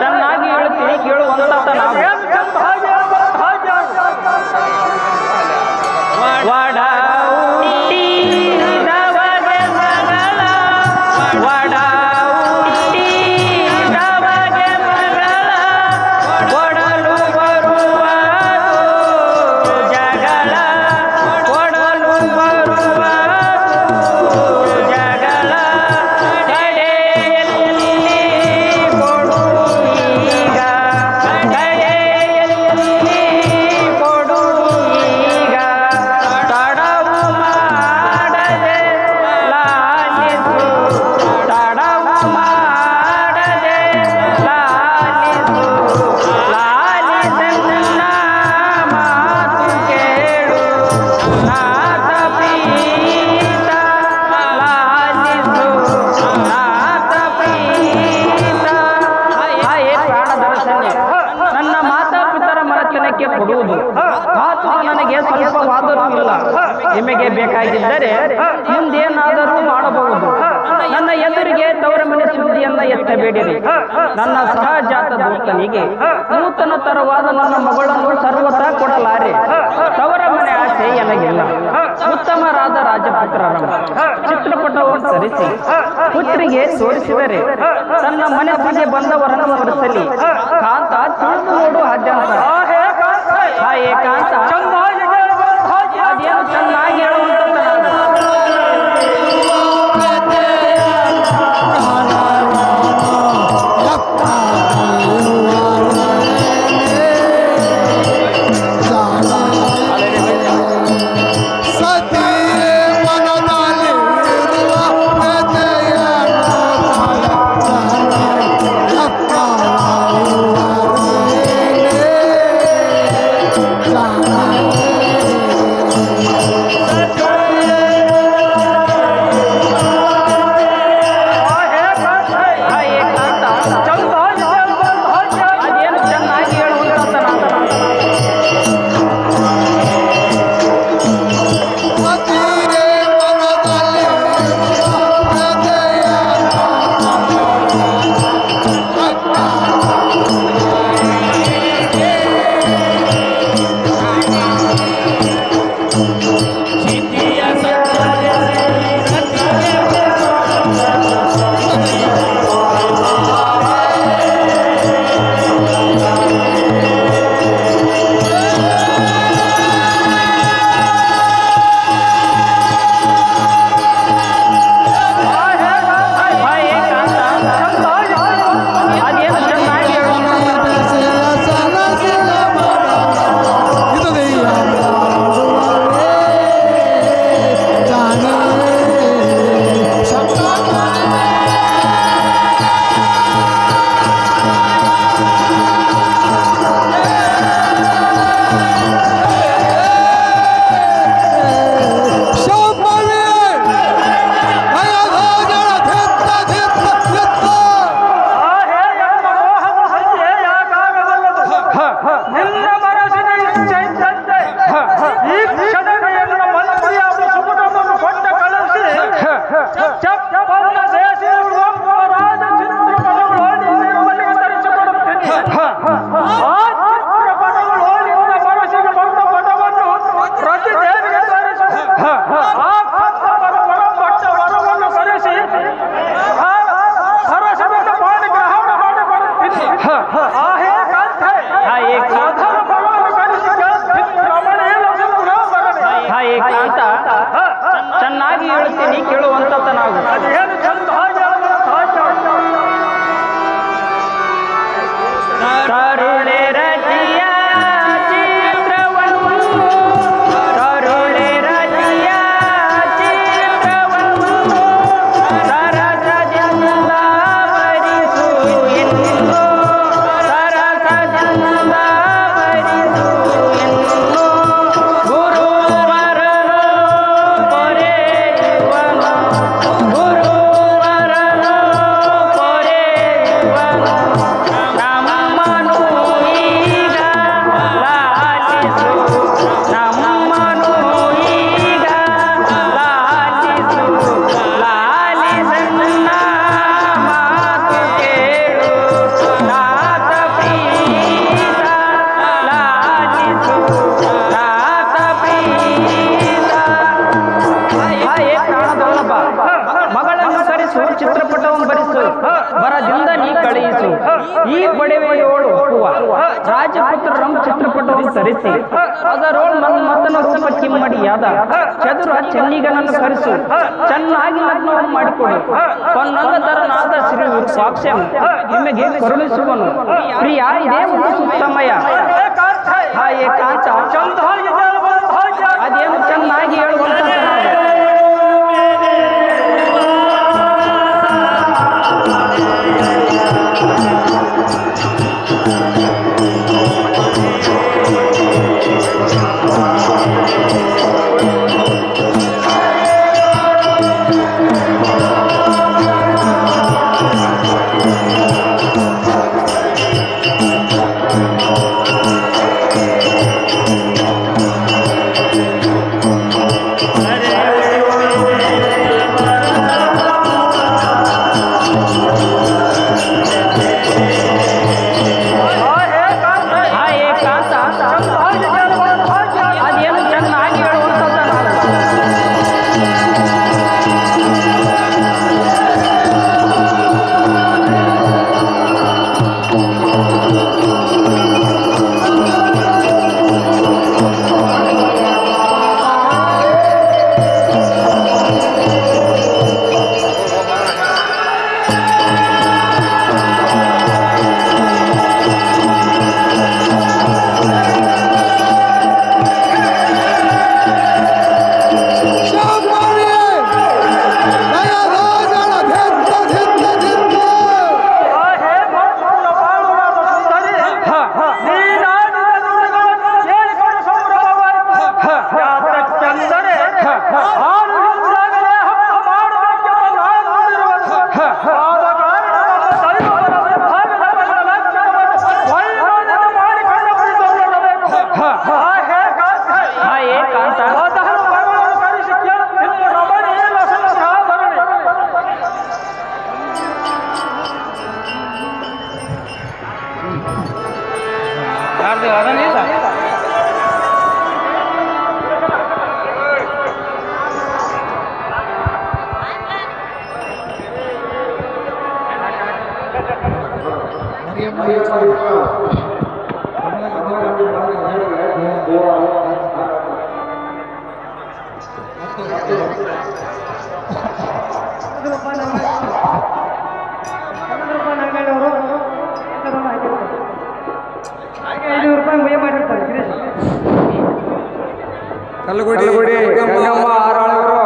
ಚೆನ್ನಾಗಿ ಹೇಳ್ತೀನಿ ಕೇಳುವಂತ ಕೊಡುವುದು ನನಗೆ ಸ್ವಲ್ಪವಾದರೂ ಇಲ್ಲ. ನಿಮಗೆ ಬೇಕಾಗಿದ್ದರೆ ಮುಂದೇನಾದರೂ ಮಾಡಬಹುದು. ನನ್ನ ಎದುರಿಗೆ ತವರ ಮನೆ ಸುದ್ದಿಯನ್ನ ಎತ್ತಬೇಡಿರಿ. ನನ್ನ ಸಹಜಾತ ದೋಸ್ತನಿಗೆ ನೂತನ ತರವಾದ ನನ್ನ ಮಗಳನ್ನು ಸರ್ವತಾ ಕೊಡಲಾರೆ. ತವರ ಮನೆ ಆಸೆ ನನಗಿಲ್ಲ. ಉತ್ತಮರಾದ ರಾಜಪುತ್ರರನ್ನು ಚಿತ್ರಪಟವನ್ನು ಸರಿಸಿ ಪುತ್ರಿಗೆ ತೋರಿಸಿದರೆ ತನ್ನ ಮನಸ್ಸಿಗೆ ಬಂದವರನ್ನು ಹೊರಸಲಿ. ಕಾಂತ ತಿಳಿದು ನೋಡು ಅಜ್ಜಂತ ಏಕಾಂತ ಅದೇನು ಚೆನ್ನಾಗಿ ಹೇಳುವಂತ ಬರಿಸು ಚಿತ್ರಪಟವನ್ನು ಬರಿಸು ಬರದಿಂದ ನೀ ಕಳುಹಿಸು ಈ ಪಡೆವೆಯೋಳು ಹೂವ ರಾಜಪುತ್ರರಂ ಚಿತ್ರಪಟವನ್ನು ತರಿಸಿ ಅದರೋಳು ಮತ್ತನ ರೂಪ ಕಿಮ್ಮಡಿಯಾದ ಚದುರ ಚೆನ್ನಿಗನನ್ನು ಕರೆಸು ಚೆನ್ನಾಗಿ ಲಗ್ನವನ್ನು ಮಾಡಿಕೊಡು ಪನ್ನಂಗಧರನಾದ ಶ್ರೀ ಸಾಕ್ಷ್ಯಂ ನಿಮಗೆ ಕರುಣಿಸುವನು ಪ್ರಿಯ ಇದೇ ಒಂದು ಸಮಯ ಆ ಏಕಾಂತ ಅದೇನು ಚೆನ್ನಾಗಿ ಹೇಳುವಂತ ಕಲ್ಲಗುಡಿ ಗಂಗಮ್ಮ ಆರಾಳವರು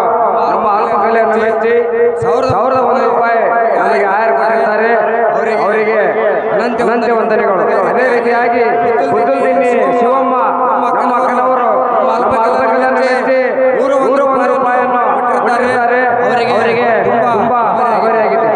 ನಮ್ಮ ಆಲ್ಮಕಲೆಯನ್ನು ಮೆಚ್ಚಿ 1,001 ರೂಪಾಯಿ ನನಗೆ ಆಯರ್ ಕೊಟ್ಟಿದ್ದಾರೆ. ಅವರಿಗೆ ಅನಂತ ವಂದನೆಗಳು. ಅದೇ ರೀತಿಯಾಗಿ ಬುದ್ಧುಲ್ದಿನ್ನಿ ಶಿವಮ್ಮ ನಮ್ಮ ಅಕ್ಕನವರು ನಮ್ಮ ಆಲ್ಮಕಲೆಯನ್ನು ಮೆಚ್ಚಿ 101 ರೂಪಾಯಿಯನ್ನು ಕೊಟ್ಟಿದ್ದಾರೆ. ಅವರಿಗೆ ತುಂಬಾ ಆಭಾರಿಯಾಗಿದೆ.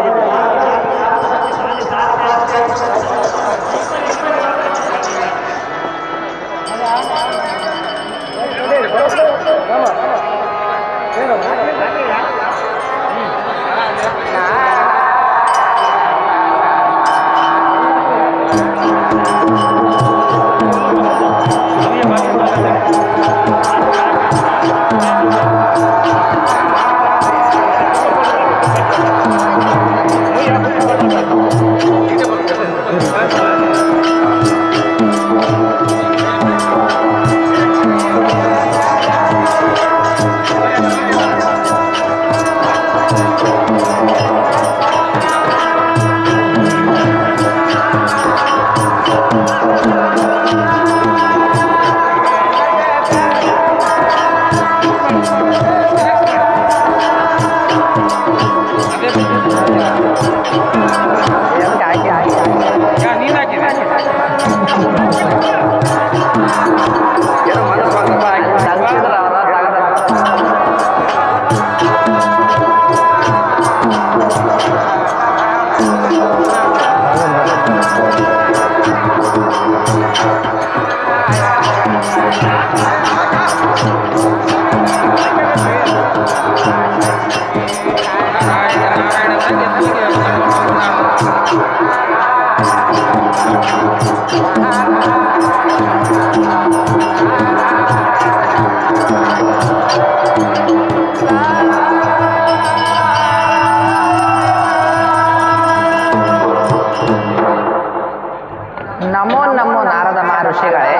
ಋಷಿಗಳೇ,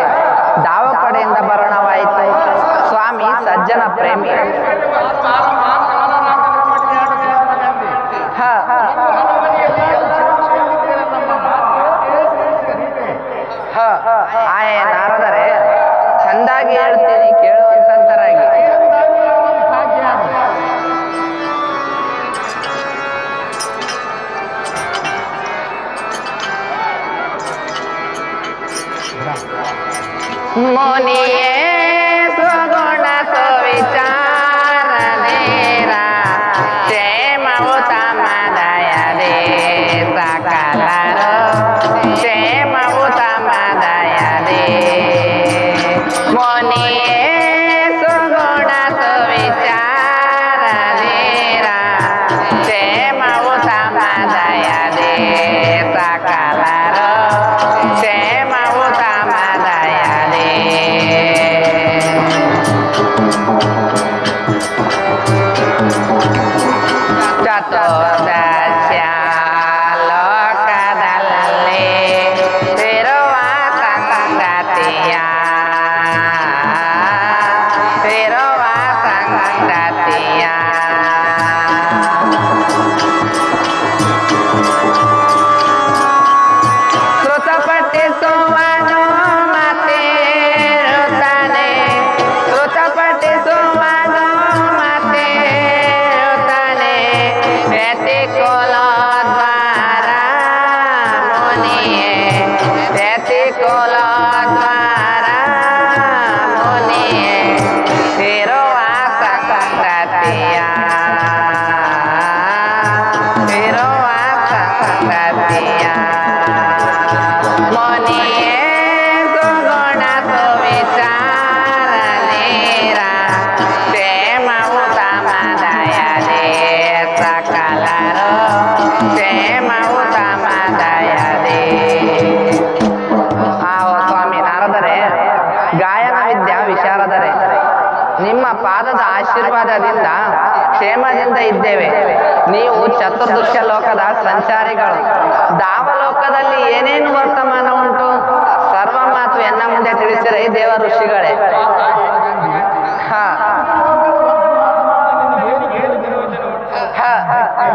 ದಾವ ಕಡೆಯಿಂದ ಬರೋಣವಾಯಿತು. ಸ್ವಾಮಿ ಸಜ್ಜನ ಪ್ರೇಮಿ. ಆಯೇ ನಾರದರೆ, ಚಂದಾಗಿ ಹೇಳ್ತೀನಿ ಕೇಳುವಂತರಾಗಿ. ಮುನಿಯೇ ಸುಗುಣ ಸುವಿಚಾರ ನೇರ, ಕ್ಷೇಮವು ತಮ್ಮ ದಯದೇ ಸಕಲರು, ಕ್ಷೇಮವು ತಮ್ಮ ದಯದೇ. ಮುನಿಯೇ ಸುಗುಣ ಸುವಿಚಾರ ನೇರ, ಕ್ಷೇಮವು ತಮ್ಮ ದಯದೇ ಸಕಲರು, ಕ್ಷೇಮವು ತಮ್ಮ ದಯದೇ. ಚತುರ್ದಶ ಲೋಕದಲ್ಲಿ ಇರುವ ಸಂಗತಿಯ, ಇರುವ ಸಂಗತಿಯ ಶ್ರುತಪಠಿಸುವನು ಮತ್ತೇರುತ್ತಾನೆ, ಶ್ರುತಪಠಿಸುವನು ಮತ್ತೇರುತ್ತಾನೆ. ವ್ಯತಿಕುಲೋದ್ವಾರ ಮುನಿಯೇ, ವ್ಯತಿಕುಲೋದ್ವಾರ ಮುನಿಯೇ, ಇರುವ ಸಂಗತಿಯ, ಇರುವ ಸಂಗತಿಯ. ಮುನಿಯೇ ಸುಗುಣ ಸುವಿಚಾರ ನೇರ, ಕ್ಷೇಮವು ತಮ್ಮ ದಯದೇ ಸಕಲರು, ಕ್ಷೇಮವು ತಮ್ಮ ದಯದೇ. ಸ್ವಾಮಿ ನಾರದರೆ, ಗಾಯನ ವಿದ್ಯಾ ವಿಶಾರದರೆ, ನಿಮ್ಮ ಪಾದದ ಆಶೀರ್ವಾದದಿಂದ ಕ್ಷೇಮದಿಂದ ಇದ್ದೇವೆ. ನೀವು ಚತುರ್ದಶ ಲೋಕದ ಸಂಚಾರಿಗಳು. ದಾವಲೋಕದಲ್ಲಿ ಏನೇನು ವರ್ತಮಾನ ಉಂಟು ಸರ್ವ ಮಾತು ಎನ್ನ ಮುಂದೆ ತಿಳಿಸಿರೈ ದೇವ ಋಷಿಗಳೇ. ಹಾ ಹಾ ಹಾ ಹಾ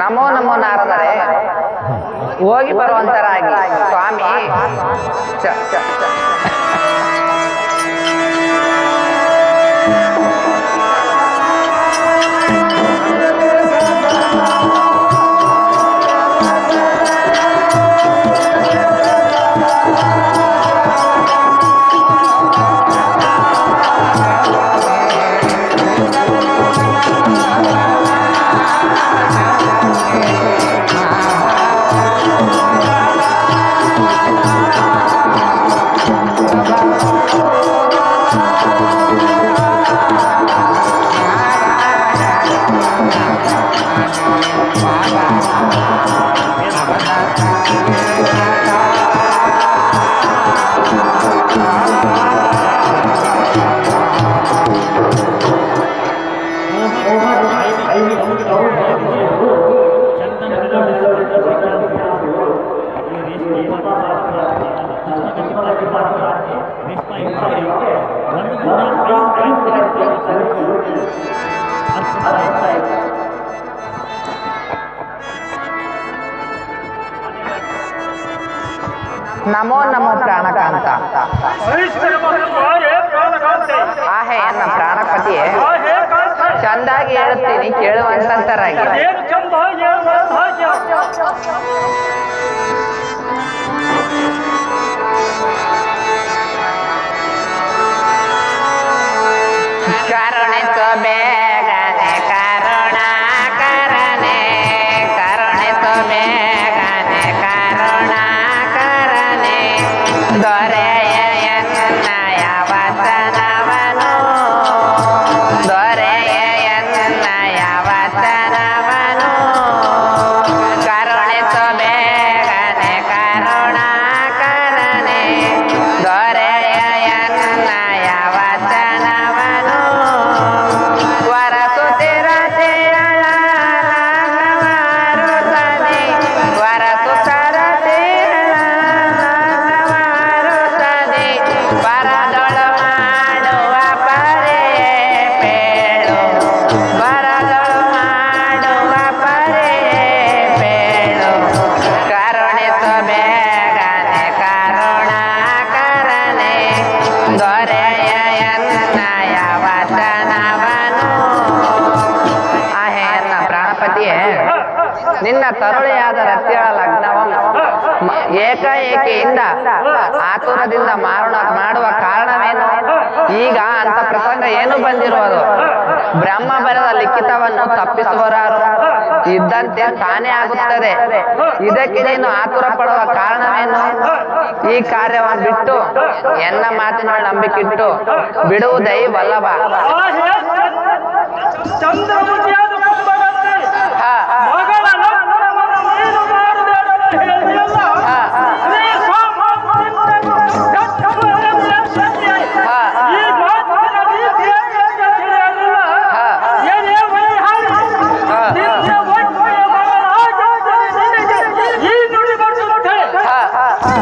ನಮೋ ನಮೋ ನಾರದರೆ, ಹೋಗಿ ಬರುವಂತರಾಗಿ. ಸ್ವಾಮಿ ನಮೋ ನಮೋ ಪ್ರಾಣಕಾಂತ. ಆಹೆ ಎನ್ನ ಪ್ರಾಣಪತಿಯೇ, ಚಂದಾಗಿ ಹೇಳುತ್ತೀನಿ ಕೇಳುವಂತರಾಗಿ. ಕರುಣಿಸು ಬೇಗನೆ ಕರುಣಾಕರನೆ, ಕರುಣಿಸು ಬೇಗನೆ ಕರುಣಾಕರನೆ, ದೊರೆಯ ಎನ್ನಯ ವಚನವನು, ದೊರೆಯ ಎನ್ನಯ ವಚನವನು, ಕರುಣಿಸು ಬೇಗನೆ ಕರುಣಾಕರನೆ, ದೊರೆಯ ಎನ್ನಯ ವಚನವನು, ವರಸುತ್ತಿರತೆಯಳ ನಾಗವಾರುತ್ತದೆ, ವರಸುತ್ತರತೆಯಳ ನಾಗವಾರುತ್ತದೆ, ಬರದೊಳು ಮಾಡುವ ಪರೇ ಪೇಳು, ಬರದೊಳು ಮಾಡುವ ಪರೇ ಪೇಳು, ಕರುಣಿಸು ಬೇಗನೆ ಕರುಣಾಕರನೆ, ದೊರೆಯ ಎನ್ನಯ ವಚನವನು. ಆಹೆ ಎನ್ನ ಪ್ರಾಣಪತಿಯೇ, ನಿನ್ನ ತರುಳೆಯಾದ ರತಿಯಳ ಲಗ್ನವನ್ನು ಏಕಾಏಕಿಯಿಂದ ಆತುರದಿಂದ ಮಾಡುವ ಕಾರಣವೇನು? ಈಗ ಅಂತ ಪ್ರಸಂಗ ಏನು ಬಂದಿರುವುದು? ಬ್ರಹ್ಮ ಬರೆದ ಲಿಖಿತವನ್ನು ತಪ್ಪಿಸುವರಾರು? ಇದ್ದಂತೆ ತಾನೇ ಆಗುತ್ತದೆ. ಇದಕ್ಕೆ ನೀನು ಆತುರ ಪಡುವ ಕಾರಣವೇನು? ಈ ಕಾರ್ಯವನ್ನು ಬಿಟ್ಟು ಎನ್ನ ಮಾತಿನ ನಂಬಿಕಿಟ್ಟು ಬಿಡುವುದೈ ವಲ್ಲಭ. ಚಂದ್ರಮುಖಿಯಾದ ಪುಷ್ಪಗಂಧಿ ಮಗಳ ಲಗ್ನವನ್ನು ನೀನು ಮಾಡುವುದೇನು ಹೇಳಿಯಲ್ಲ. ಶ್ರೀ ಸಾಮಾನ್ಯರಿಂದ ಗಟ್ಟಮನೆಯ ಶಕ್ತಿ ಈ ಮಾತಿನ ರೀತಿಯ ತಿಳಿಯಲಿಲ್ಲ. ಏನೇ ವೈಹಾರಿ ನಿನ್ನ ಒಳ್ಳೆಯ ಮಗಳಾಗಿ ನಿನಗೆ ಈ ನುಡಿ ಬರುತ್ತದೆ.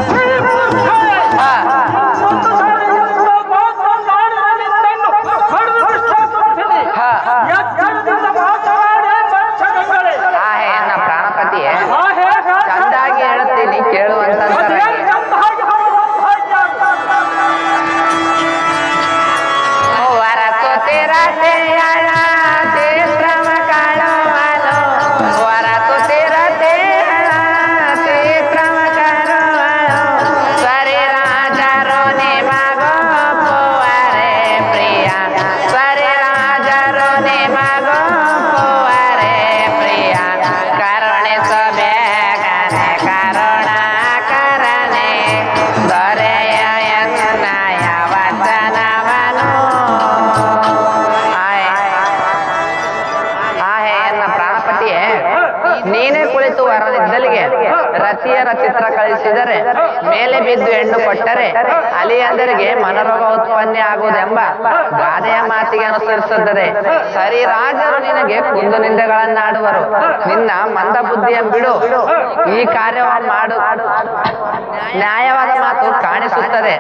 ಶ್ರೀ ಮೂರ್ಖರೇ, ಒಂದು ಸಾರಿ ನಿಮ್ಮ ಮಾತನಾಡುವುದನ್ನು ಕಡಿದು ವಿಶ್ವಾಸಿಸುತ್ತೀನಿ. ಎಚ್ಚರದಿಂದ ಮಾತನಾಡಿ ಮನುಷ್ಯಗಳೇ. ಆಹೆ ಎನ್ನ ಪ್ರಾಣಪತಿಯೇ, ಆಹೆ ಚಂದಾಗಿ ಹೇಳುತ್ತೀನಿ ಕೇಳುವಂತರಾಗಿ. ವರಸುತ್ತಿರತೆಯಳ ತೀರ್ಥವ ಕಾಣುವನು, ವರಸುತ್ತಿರತೆಯಳ ತೀರ್ಥವ ಕಾಣುವನು, ಸ್ವರಿರಾಜರು ನಿಮಗೊಪ್ಪುವರೆ ಪ್ರಿಯ, ಸ್ವರಿರಾಜರು ನಿಮಗೊಪ್ಪುವರೆ ಪ್ರಿಯ, ಕರುಣಿಸು ಬೇಗನೆ ಕರುಣಾಕರನೆ, ದೊರೆಯ ಎನ್ನಯ ವಚನವನು. ಆಹೆ ಎನ್ನ ಪ್ರಾಣಪತಿಯೇ, ನೀನೇ ಕುಳಿತು ವರದಿದ್ದಲಿಗೆ ರತಿಯರ ಚಿತ್ರ ಕಳಿಸಿದರೆ, ಮೇಲೆ ಬಿದ್ದು ಹೆಣ್ಣು ಕೊಟ್ಟರೆ ಅಲಿಯಂದರಿಗೆ ಮನರೋಗ ಉತ್ಪನ್ನ ಆಗುವುದೆಂಬ ಗಾದೆಯ ಮಾತಿಗೆ ಅನುಸರಿಸುತ್ತದೆ. ಸರಿ, ರಾಜರು ನಿನಗೆ ಕುಂದು ನಿಂದೆಗಳನ್ನಾಡುವರು. ನಿನ್ನ ಮಂದ ಬುದ್ಧಿಯನ್ನು ಬಿಡು, ಈ ಕಾರ್ಯವನ್ನು ಮಾಡು. ನ್ಯಾಯವಾದ ಮಾತು ಕಾಣಿಸುತ್ತದೆ.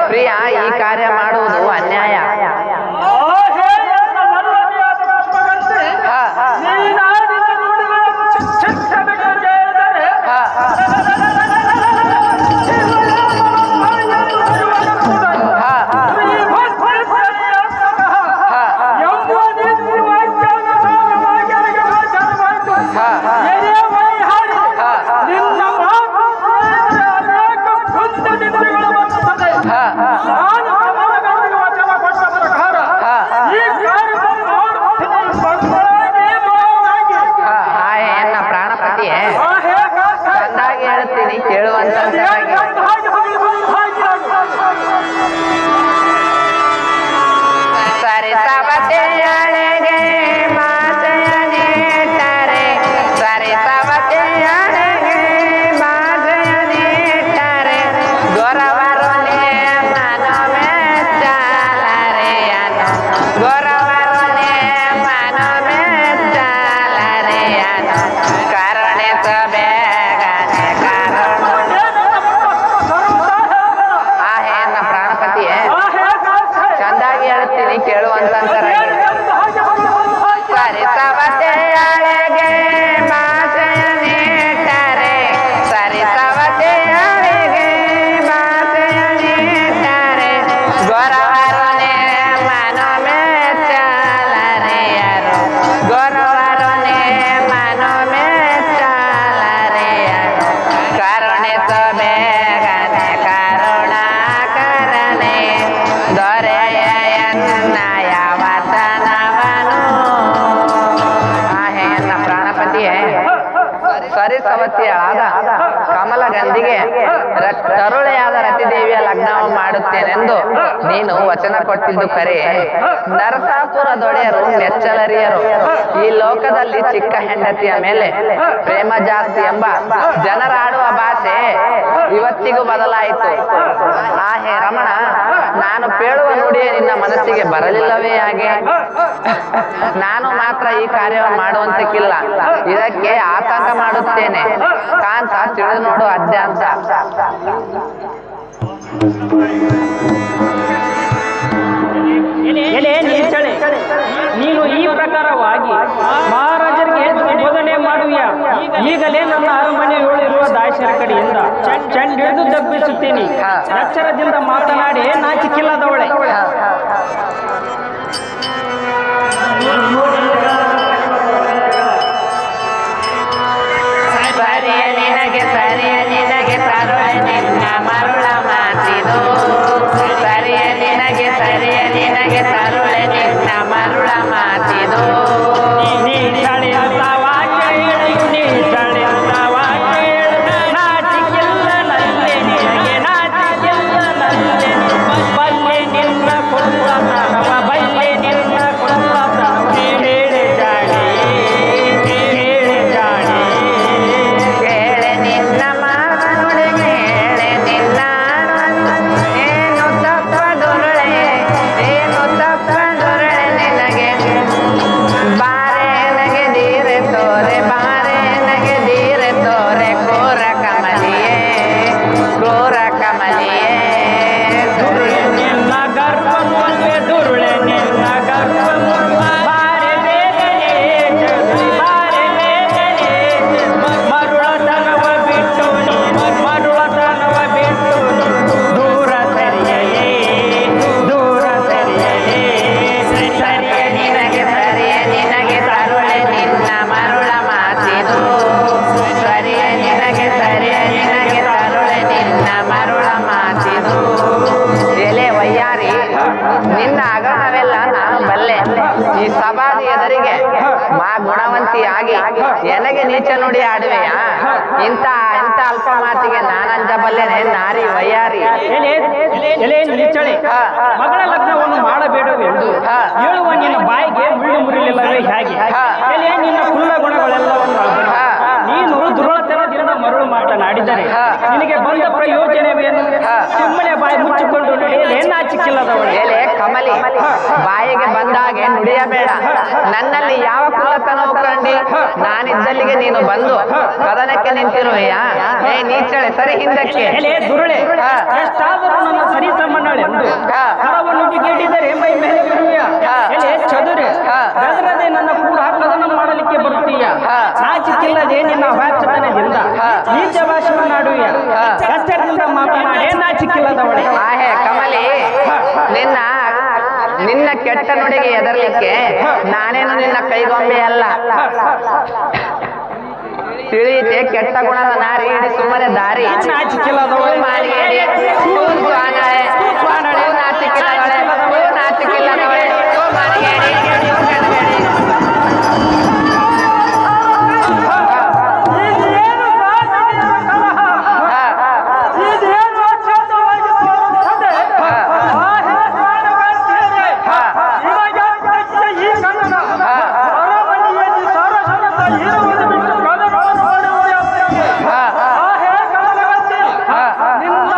ಪ್ರಿಯ, ಈ ಕಾರ್ಯ ಮಾಡುವುದು ಅನ್ಯಾಯ. ಆಹೆ ಎನ್ನ ನಲ್ಲನೆಯಾದ ಪುಷ್ಪಗಂಧಿ ನೀನಾಡಿದ ನುಡಿಗಳನ್ನು ಶಿಕ್ಷಿಸಬೇಕೆಂದು ಹೇಳಿದರೆ ಆಹೆ ಎನ್ನ ಪ್ರಾಣಪತಿಯೇ, ಚಂದಾಗಿ ಹೇಳುತ್ತೀನಿ ಕೇಳುವಂತರಾಗಿ. ಸರಿಸವತೆಯಳೆಗೆ ಮಾತೆಯ ನೀಟ್ಟರೆ, ಸರಿಸವತೆಯಳೆಗೆ ಮಾತೆಯ ನೀಟ್ಟರೆ, ಗೊರವರು ಮನು ಮೆಚ್ಚಲರೆಯನು, ಗೊರವರು ಮನು ಮೆಚ್ಚಲರೆಯನು, ಕರುಣಿಸು ಬೇಗನೆ ಕರುಣ. ತರುಳೆಯಾದ ರತಿದೇವಿಯ ಲಗ್ನವ ಮಾಡುತ್ತೇನೆಂದು ನೀನು ವಚನ ಕೊಟ್ಟಿದ್ದು ಕರೆ. ನರಸಾಪುರ ದೊಡೆಯರು ಮೆಚ್ಚಲರಿಯರು. ಈ ಲೋಕದಲ್ಲಿ ಚಿಕ್ಕ ಹೆಂಡತಿಯ ಮೇಲೆ ಪ್ರೇಮ ಜಾಸ್ತಿ ಎಂಬ ಜನರಾಡುವ ಭಾಷೆ ಇವತ್ತಿಗೂ ಬದಲಾಯಿತು. ಹೇ ರಮಣ, ನಾನು ಪೇಳುವ ನುಡಿಯೇ ನಿನ್ನ ಮನಸ್ಸಿಗೆ ಬರಲಿಲ್ಲವೇ ಹಾಗೆ? ನಾನು ಮಾತ್ರ ಈ ಕಾರ್ಯವನ್ನು ಮಾಡುವಂತಕ್ಕಿಲ್ಲ, ಇದಕ್ಕೆ ಆತಂಕ ಮಾಡುತ್ತೇನೆ. ಕಾಂತ ತಿಳಿದು ನೋಡು ಅಧ್ಯಾಂಶ. ನೀನು ಈ ಪ್ರಕಾರವಾಗಿ ಮಹಾರಾಜರಿಗೆ ಬೋಧನೆ ಮಾಡುವಿಯ. ಈಗಲೇ ನನ್ನ ಅರಮನೆಯೊಳಿರುವ ದಾಸರ ಕಡೆಯಿಂದ ಚೆಂಡು ಹಿಡಿದು ತಪ್ಪಿಸುತ್ತೀನಿ. ಎಚ್ಚರದಿಂದ ಮಾತನಾಡಿ ನಾಚಿಕಿಲ್ಲದವಳೆ. ಈ ಸಭಾದಿ ಎದುರಿಗೆ ಮಾ ಗುಣವಂತಿಯಾಗಿ ಎನಗೆ ನೀಚ ನುಡಿ ಆಡುವೆಯ? ಇಂಥ ಅಲ್ಪ ಮಾತಿಗೆ ನಾನಂಜಬಲ್ಲೆನೆ ನಾರಿ ವಯ್ಯಾರಿ. ಮಗಳ ಲಗ್ನವನ್ನು ಮಾಡಬೇಡವೆಂದು ಹೇಳುವ ನಿನ್ನ ಬಾಯಿಗೆ ಮುಳ್ಳು ಮುರಿಲಿಲ್ಲವೇ ಹೇಗೆ? ನಿನ್ನ ಕುಲ್ಲ ಗುಣಗಳೆಲ್ಲವನ್ನು ನೀನು ದುರ್ಬಲತನದಿಂದ ಮರಳು ಮಾತನಾಡಿದರೆ ನಿನಗೆ ಬಂದ ಪ್ರಯೋಜನವೇನು? ಸುಮ್ಮನೆ ಬಾಯಿ ಮುಚ್ಚಿಕೊಂಡು ನಾಚಿಕಿಲ್ಲದವಳೆ. ಕಮಲಿ, ಬಾಯಿಗೆ ಬಂದಾಗೆ ನುಡಿಯಬೇಡ. ನನ್ನಲ್ಲಿ ಯಾವ ಕುಲತನವು ಕಂಡಿ? ನಾನಿದ್ದಲ್ಲಿಗೆ ನೀನು ಬಂದು ಕದನಕ್ಕೆ ನಿಂತಿರುವೆಯಾ? ನೀಚಳೆ, ಸರಿ ಹಿಂದಕ್ಕೆ. ದುರುಳೆ, ಎಷ್ಟಾದರೂ ನನ್ನ ಸರಿ ತಮ್ಮನಳೆಂದು ಹರವನ್ನು ಗೆಡಿದರೆ ಮೈ ಮೇಲೆ ಬಿಡುವೆಯ? ಚದುರೆ, ಗದರದೆ ನನ್ನ ಕೂಡ ಕದನ ಮಾಡಲಿಕ್ಕೆ ಬರುತ್ತೀಯ? ನಾಚಿಕಿಲ್ಲದೆ ನಿನ್ನ ವ್ಯಾಚತನದಿಂದ ನೀಚ ಭಾಷಣನಾಡುವೆಯ? ಕಷ್ಟದಿಂದ ಮಾತನಾಡಿ ನಾಚಿಕಿಲ್ಲದವಳೆ. ಆಹೆ ಕಮಲಿ, ನಿನ್ನ ಕೆಟ್ಟ ನುಡಿಗೆ ಎದರ್ಲಿಕ್ಕೆ ನಾನೇನು ನಿನ್ನ ಕೈಗೊಂಬೆ ಅಲ್ಲ. ತಿಳಿಯಿತೆ, ಕೆಟ್ಟ ಗುಣದ ನಾರಿ ಹಿಡಿ ಸುಮ್ಮನೆ ದಾರಿ. ನಾಚಿಕಿಲ್ಲದವಳೆ. ನಿನ್ನ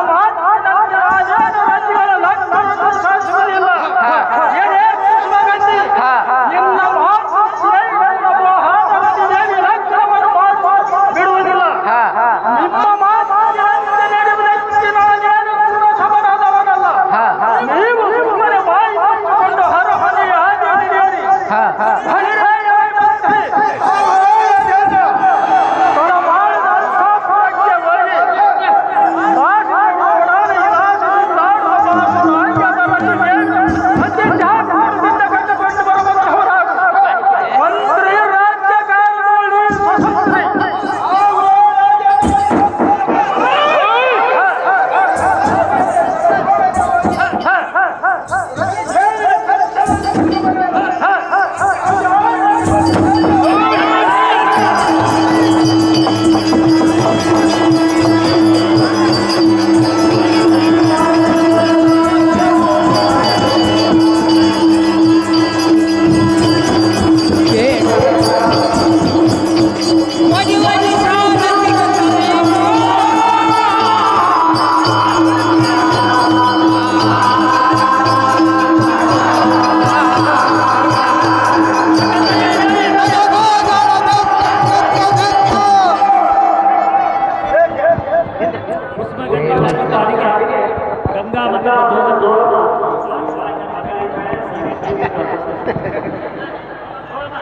ಗಂಗಾ ಮತ್ತು ಜೋಗದ್ದು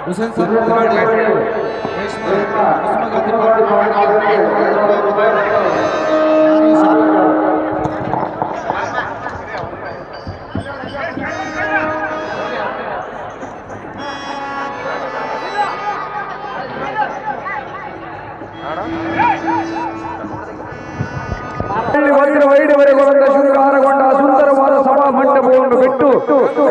ಹುಸೇನ್ ಸರ್ ವೈಡವರೆಗೊಂಡ ಶೃಂಗಾರಗೊಂಡ ಸುಂದರವಾದ ಸಭಾ ಮಂಟಪವನ್ನು ಬಿಟ್ಟು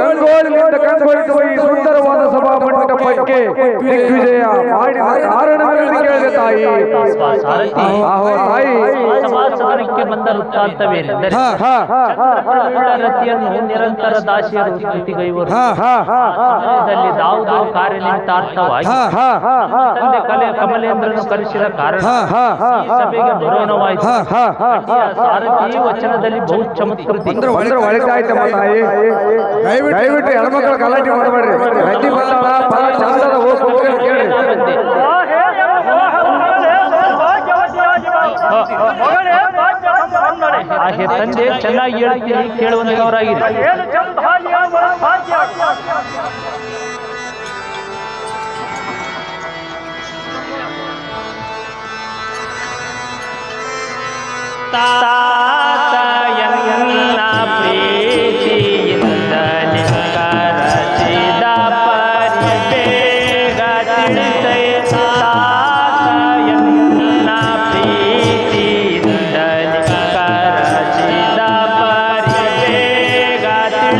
ರಂಗೋಲಿನಿಂದ ಕಂಗೊಳಿಸುವ ಈ ಸುಂದರವಾದ ಸಭಾ ಮಂಟಪಕ್ಕೆ ದಿಗ್ವಿಜಯ ಮಾಡಿದ ಕಾರಣಗಳನ್ನು ಕೇಳಿದೆ ತಾಯಿ. ಆಹೋ ತಾಯಿ, ಸಮಾಸದನಕ್ಕೆ ಬಂದ ವೃತ್ತಾಂತವೇನೆಂದರೆ ರತಿಯನ್ನು ನಿರಂತರ ದಾಸಿಯರು ಸ್ತುತಿಗೈವರು ಸಮಯದಲ್ಲಿ ದಾವುದೋ ಕಾರ್ಯನಿಮಿತ್ತಾರ್ಥವಾಗಿ ತಂದೆ ಕಮಲೇಂದ್ರನು ಕರೆಸಿದ ಕಾರಣ ಈ ಸಭೆಗೆ ಬರೋಣವಾಯಿತು. ಸಾರಥಿ ವಚನದಲ್ಲಿ ಬಹು ಚಮತ್ಕೃತಿ ಒಳಿತಾಯ್ತಮ್ಮ ತಾಯಿ. ದಯವಿಟ್ಟು ಹೆಣ್ಮಕ್ಳು ಗಲಾಟೆ ಮಾಡಬೇಡ್ರಿ. ರತಿ ಬಂದಾಳ ಬಹಳ ಚಂದದ ಹೋಗಿ ಕೇಳಿ. ಆಹೆ ತಂದೆ ಚೆನ್ನಾಗಿ ಹೇಳ್ತೀನಿ ಕೇಳುವಂತವರಾಗಿದೆ. ತಾತಯನ್ನ ಪ್ರೀತಿಯಿಂದ ನಿಕರಚಿದ ಪರಿಬೇಗ ತಿಳಿಸೈ. ತಾತಯನ್ನ ಪ್ರೀತಿಯಿಂದ ನಿಕರಚಿದ ಪರಿಬೇಗ ತಿಳಿಸೈ.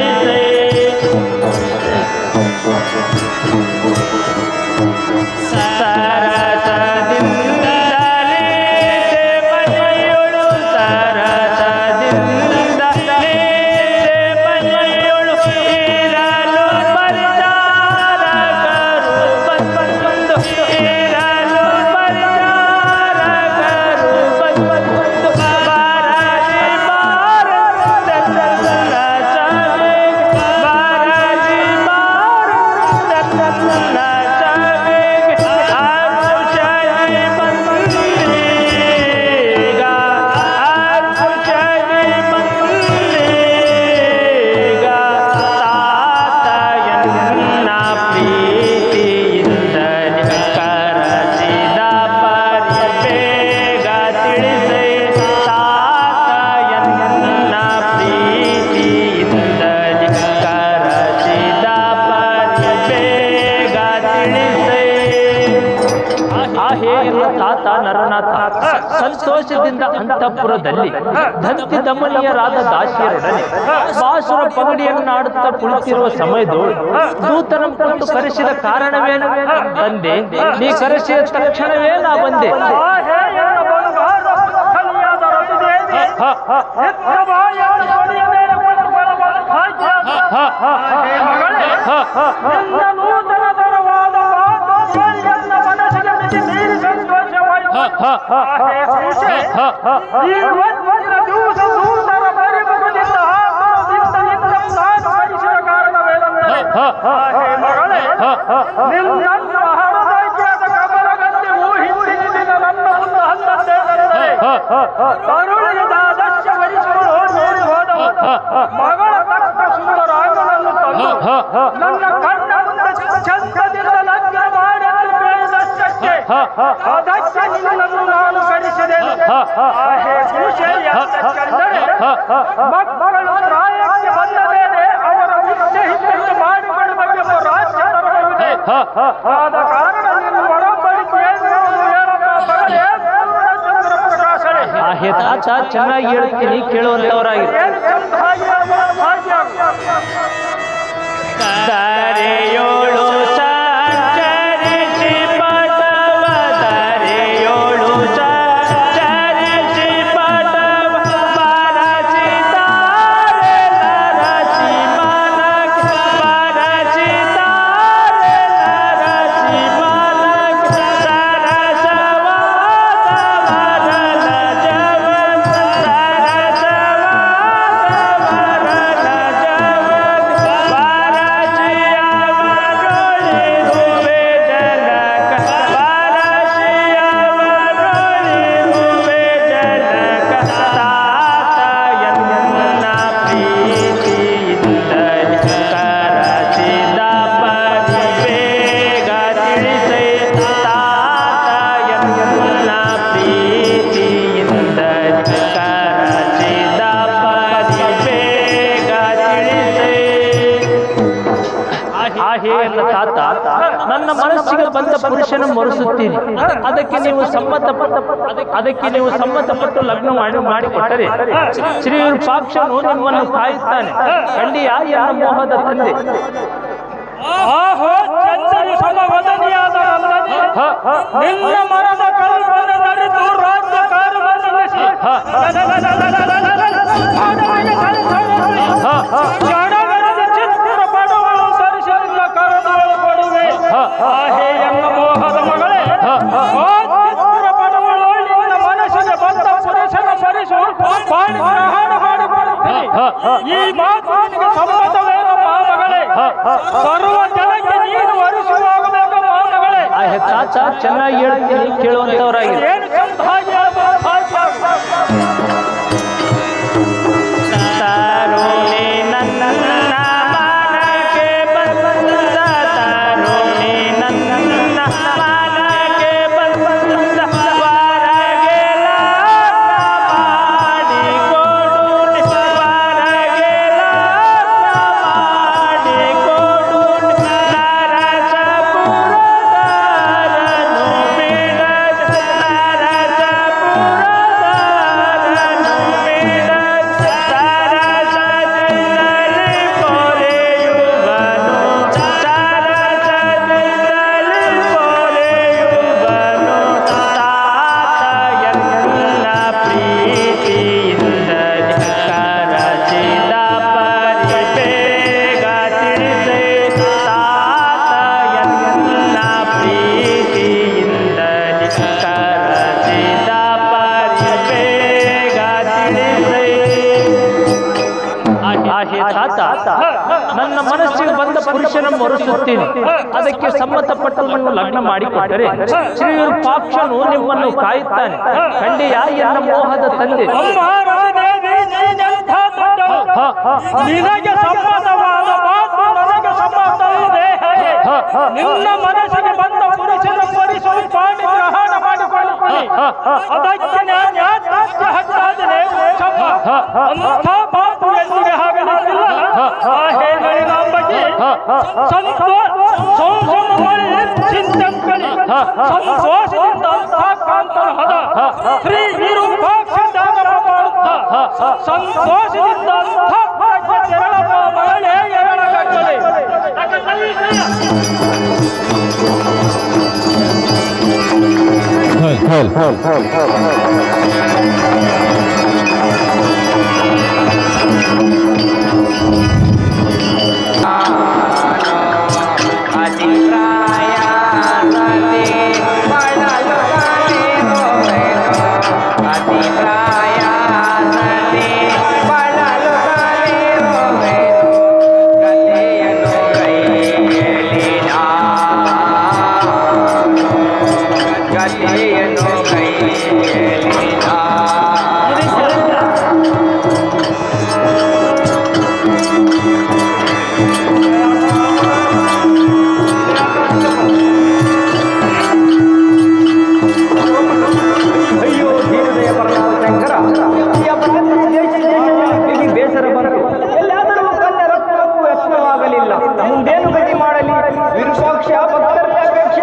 ತಾತ ನರನಾಥ ಸಂತೋಷದಿಂದ ಅಂತಃಪುರದಲ್ಲಿ ದಂತಿ ದಮನಿಯರಾದ ದಾಸಿಯರೊಡನೆ ಬಾಸುರ ಪಗಡಿಯನ್ನಾಡುತ್ತಾ ಕುಳಿತಿರುವ ಸಮಯದೋಳು ದೂತನ ಕುರಿತು ಕರೆಸಿದ ಕಾರಣವೇನು? ತಂದೆ, ನೀ ಕರೆಸಿದ ತಕ್ಷಣವೇ ನಾ ಬಂದೆ. ಮಗಳ ತಕ್ಕ ಸುಂದರಾಂಗನನ್ನು ತಂದು ನನ್ನ ಕಣ್ಣ ಮುಂದೆ ಚಂದದಿಂದ ಲಗ್ನ ಮಾಡಿ ಅದಕ್ಕೆ ನಿನ್ನನ್ನು ನಾನು ಕರೆಸಿದೆನು. ಮಕ್ಕಳು ಪ್ರಾಯಕ್ಕೆ ಬಂದ ಮೇಲೆ ಅವರ ಇಚ್ಛೆ ಹಿಚ್ಚು ಮಾಡಿಕೊಳ್ಳಬೇಕೆಂಬ ರಾಜ್ಯ ಧರ್ಮವಿದೆ. ಆದ ಕಾರಣ ನಿನ್ನ ಒಡಂಬಡಿಕೆಯನ್ನು ಚಂದ್ರ ಪ್ರಕಾಶನೇ. ತಾತ ಚೆನ್ನಾಗಿ ಹೇಳ್ತೀನಿ ಕೇಳುವಂತವರಾಗಿದೆ. ದಾರೆಯೋಳು ಸಂಚರಿಸಿ ಪಟವ, ದಾರೆಯೋಳು ಸಂಚರಿಸಿ ಪಟವ ಬರಸಿದ್ದಾರೆ ನರಸಿ ಮನಕ, ಬರಸಿದ್ದಾರೆ ನರಸಿ ಮನಕ. ಸರಸವಾದ ವರನ ಜವನ, ಸರಸವಾದ ವರನ ಜವನ, ಹಾಗೆಯಲ್ಲ ತಾತ, ನನ್ನ ಮನಸ್ಸಿಗೆ ಬಂದ ಪುರುಷನ ಮರೆಸುತ್ತೀನಿ. ಅದಕ್ಕೆ ನೀವು ಸಮ್ಮತಪಟ್ಟು ಲಗ್ನ ಮಾಡಿಕೊಟ್ಟರೆ ಶ್ರೀ ವಿರೂಪಾಕ್ಷನು ನಿಮ್ಮನ್ನು ಕಾಯುತ್ತಾನೆ. ಖಂಡಿಯ ಎನ್ನ ಮೋಹದ ತಂದೆ. ಆಹೋ ಚಂದರಿ ಸಮವದನಿಯಾದ ನಂದನಿ, ನಿನ್ನ ಮರದ ಕಲ್ಪನೆ ನಡೆದು ರಾಜ್ಯಕಾರವನ್ನು ನಡೆಸಿ ಜಡಗರದ ಚಿತ್ರ ಪಡುವಳು ಸರಿಸಲಿಲ್ಲ ಕರೆದುಗಳು ಕೊಡುವೆ. ಆಹೇ ಎನ್ನ ಮೋಹದ ಮಗಳೇ, ಆ ಚಿತ್ರ ಪಡುವಳು ನಿನ್ನ ಮನಸ್ಸಿಗೆ ಬಂದ ಪುರುಷನ ಮರಿಸು ಪಾಣಿ ಗ್ರಹಣ ಮಾಡಿಕೊಳ್ಳುತ್ತೀನಿ. ಈ ಮಾತು ನಿನಗೆ ಸಮ್ಮತವೇನಮ್ಮ ಮಗಳೇ? ಸರ್ವ ಜನಕ್ಕೆ ನೀನು ವರಿಸುವಾಗಬೇಕು ಮಗಳೇ. ತಾತ ಚೆನ್ನಾಗಿ ಹೇಳ್ತೀನಿ, ಕೇಳುವಂತವರಾಗಿ. ಏನು ಚಂದ ಹಾಗೆ ತಾರುಣಿ ನನ್ನ ಮನಕ್ಕೆ ಬಂದ, ತಾರುಣಿ ನನ್ನ ಮನಕ್ಕೆ ಬಂದ, ವರಗೆಲ್ಲ ಮಾಡಿಕೊಡು, ವರಗೆಲ್ಲ ಮಾಡಿಕೊಡು, ನರಸಪುರದಾರನು ಬಿಡದ, ನರಸಪುರದಾರನು ಬಿಡದ, ಸರಸದಿಂದಲೇ ಪೊರೆಯುವನು, ಸರಸದಿಂದಲೇ ಪೊರೆಯುವನು, ತಾತಯನ್ನ ಪ್ರೀತಿಯಿಂದಲೇ ಕರಚಿದ ಪರಿಬೇಗ ತಿಳಿಸೆ, ತಾತಯನ್ನ ಪ್ರೀತಿಯಿಂದಲೇ ಕರಚಿದ ಪರಿಬೇಗ ತಿಳಿಸೆ. ಆಹೆ ತಾತ, ನನ್ನ ಮನಸ್ಸಿಗೆ ಬಂದ ಪುರುಷನ ಮರೆಸುತ್ತೀನಿ. ಅದಕ್ಕೆ ಸಮ್ಮತಪಟ್ಟು ನೀವು ಲಗ್ನ ಮಾಡಿಕೊಟ್ಟರೆ ಶ್ರೀ ವಿರೂಪಾಕ್ಷನು ನಿಮ್ಮನ್ನು ಕಾಯುತ್ತಾನೆ. ಖಂಡಿಯ ಎನ್ನ ಮೋಹದ ತಂದೆ. ನಿನಗೆ ಸಮ್ಮತವಾದ ಮಾತು ನನಗೆ ಸಮ್ಮತವಿದೆ. ನಿನ್ನ ಮನಸ್ಸಿಗೆ ಬಂದ ಪುರುಷನ ಮರಿಸು ಪಾಣಿ ಗ್ರಹಣ ಮಾಡಿಕೊಳ್ಳುತ್ತೀನಿ. ಅದಕ್ಕೆ ನಾನು ಯಾಕೆ ಹಚ್ಚಾದರೆ ಅಂಥ ಮಾತು ಎಲ್ಲಿಗೆ ಆಗಲಿಲ್ಲ. ಹೇಗಳಿಗಾಂಬಕ್ಕೆ ಚಿಂತಕಳಿ ಸಂತೋಷದಿಂದ ಅಂಥ ಕಾಂತನ ಹದ ಶ್ರೀ ವಿರೂಪಾಕ್ಷ ದಾನವ ಮಾಡುತ್ತ ಸಂತೋಷದಿಂದ ಅಂಥ ಭಾಗ್ಯ ತೆರಳಪ್ಪ ಮಗಳೇ ಎರಡಗಟ್ಟಲೆ. ಮುಂದೇನು ಗತಿ ಮಾಡಲಿ ವಿರೂಪಾಕ್ಷ ಭಕ್ತರ ಅಪೇಕ್ಷ.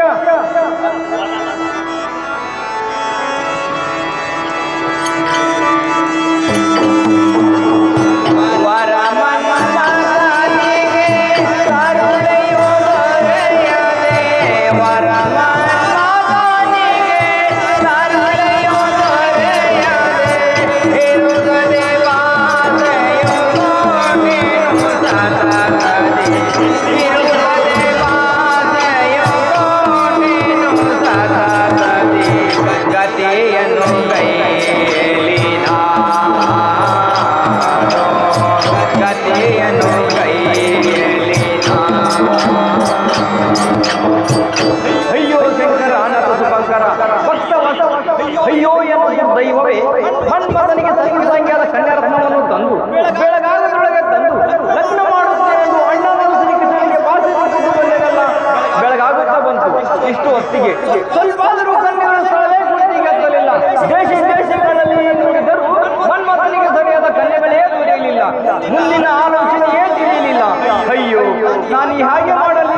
ಅಯ್ಯೋ ಶಂಕರ ಅನಂತ ಶುಭಂಕರ ಭಕ್ತ ಅಯ್ಯೋ ಎಂಬ ದೈವವೇ ಮನ್ಮಥನಿಗೆ ಸಂಖ್ಯಾದ ಕನ್ಯಾರತ್ನವನ್ನು ತಂದು ಬೆಳಗಾಗದೊಳಗೆ ತಂದು ಲಗ್ನ ಮಾಡುತ್ತೇನೆಂದು ಅಣ್ಣನ ಶ್ರೀಕೃಷ್ಣನಿಗೆ ಭಾಷಿಸುವುದು ಬಂದೆನಲ್ಲ. ಬೆಳಗಾಗುತ್ತಾ ಬಂತು. ಇಷ್ಟು ಹೊತ್ತಿಗೆ ಸ್ವಲ್ಪಾದರೂ ಕನ್ಯೆಗಳ ಸ್ಥಳವೇ ಗುರುತಿಗೆ ಹತ್ತಲಿಲ್ಲ. ದೇಶಗಳಲ್ಲಿ ನುಡಿದರೂ ಮನ್ಮಥನಿಗೆ ಸರಿಯಾದ ಕನ್ಯೆಗಳೇ ದೊರೆಯಲಿಲ್ಲ. ಮುಂದಿನ ಆಲೋಚನೆಯೇ ತಿಳಿಯಲಿಲ್ಲ. ಅಯ್ಯೋ ನಾನು ಹಾಗೆ ಮಾಡಲಿ.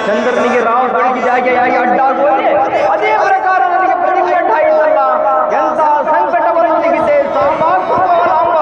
ಚಂದ್ರನಿಗೆ ರಾವು ಬೆಳಗಿದಾಗೆ ಅಡ್ಡಾಗುವುದೇ ಅದೇ ಪ್ರಕಾರ ನನಗೆ ಪ್ರತಿಗಂಡ ಆಯಿತಲ್ಲ. ಎಂತ ಸಂಕಟವನ್ನು ತೆಗಿದ್ದೆ ಸಾಮಾನ್ಯ ಲಾಂಬ.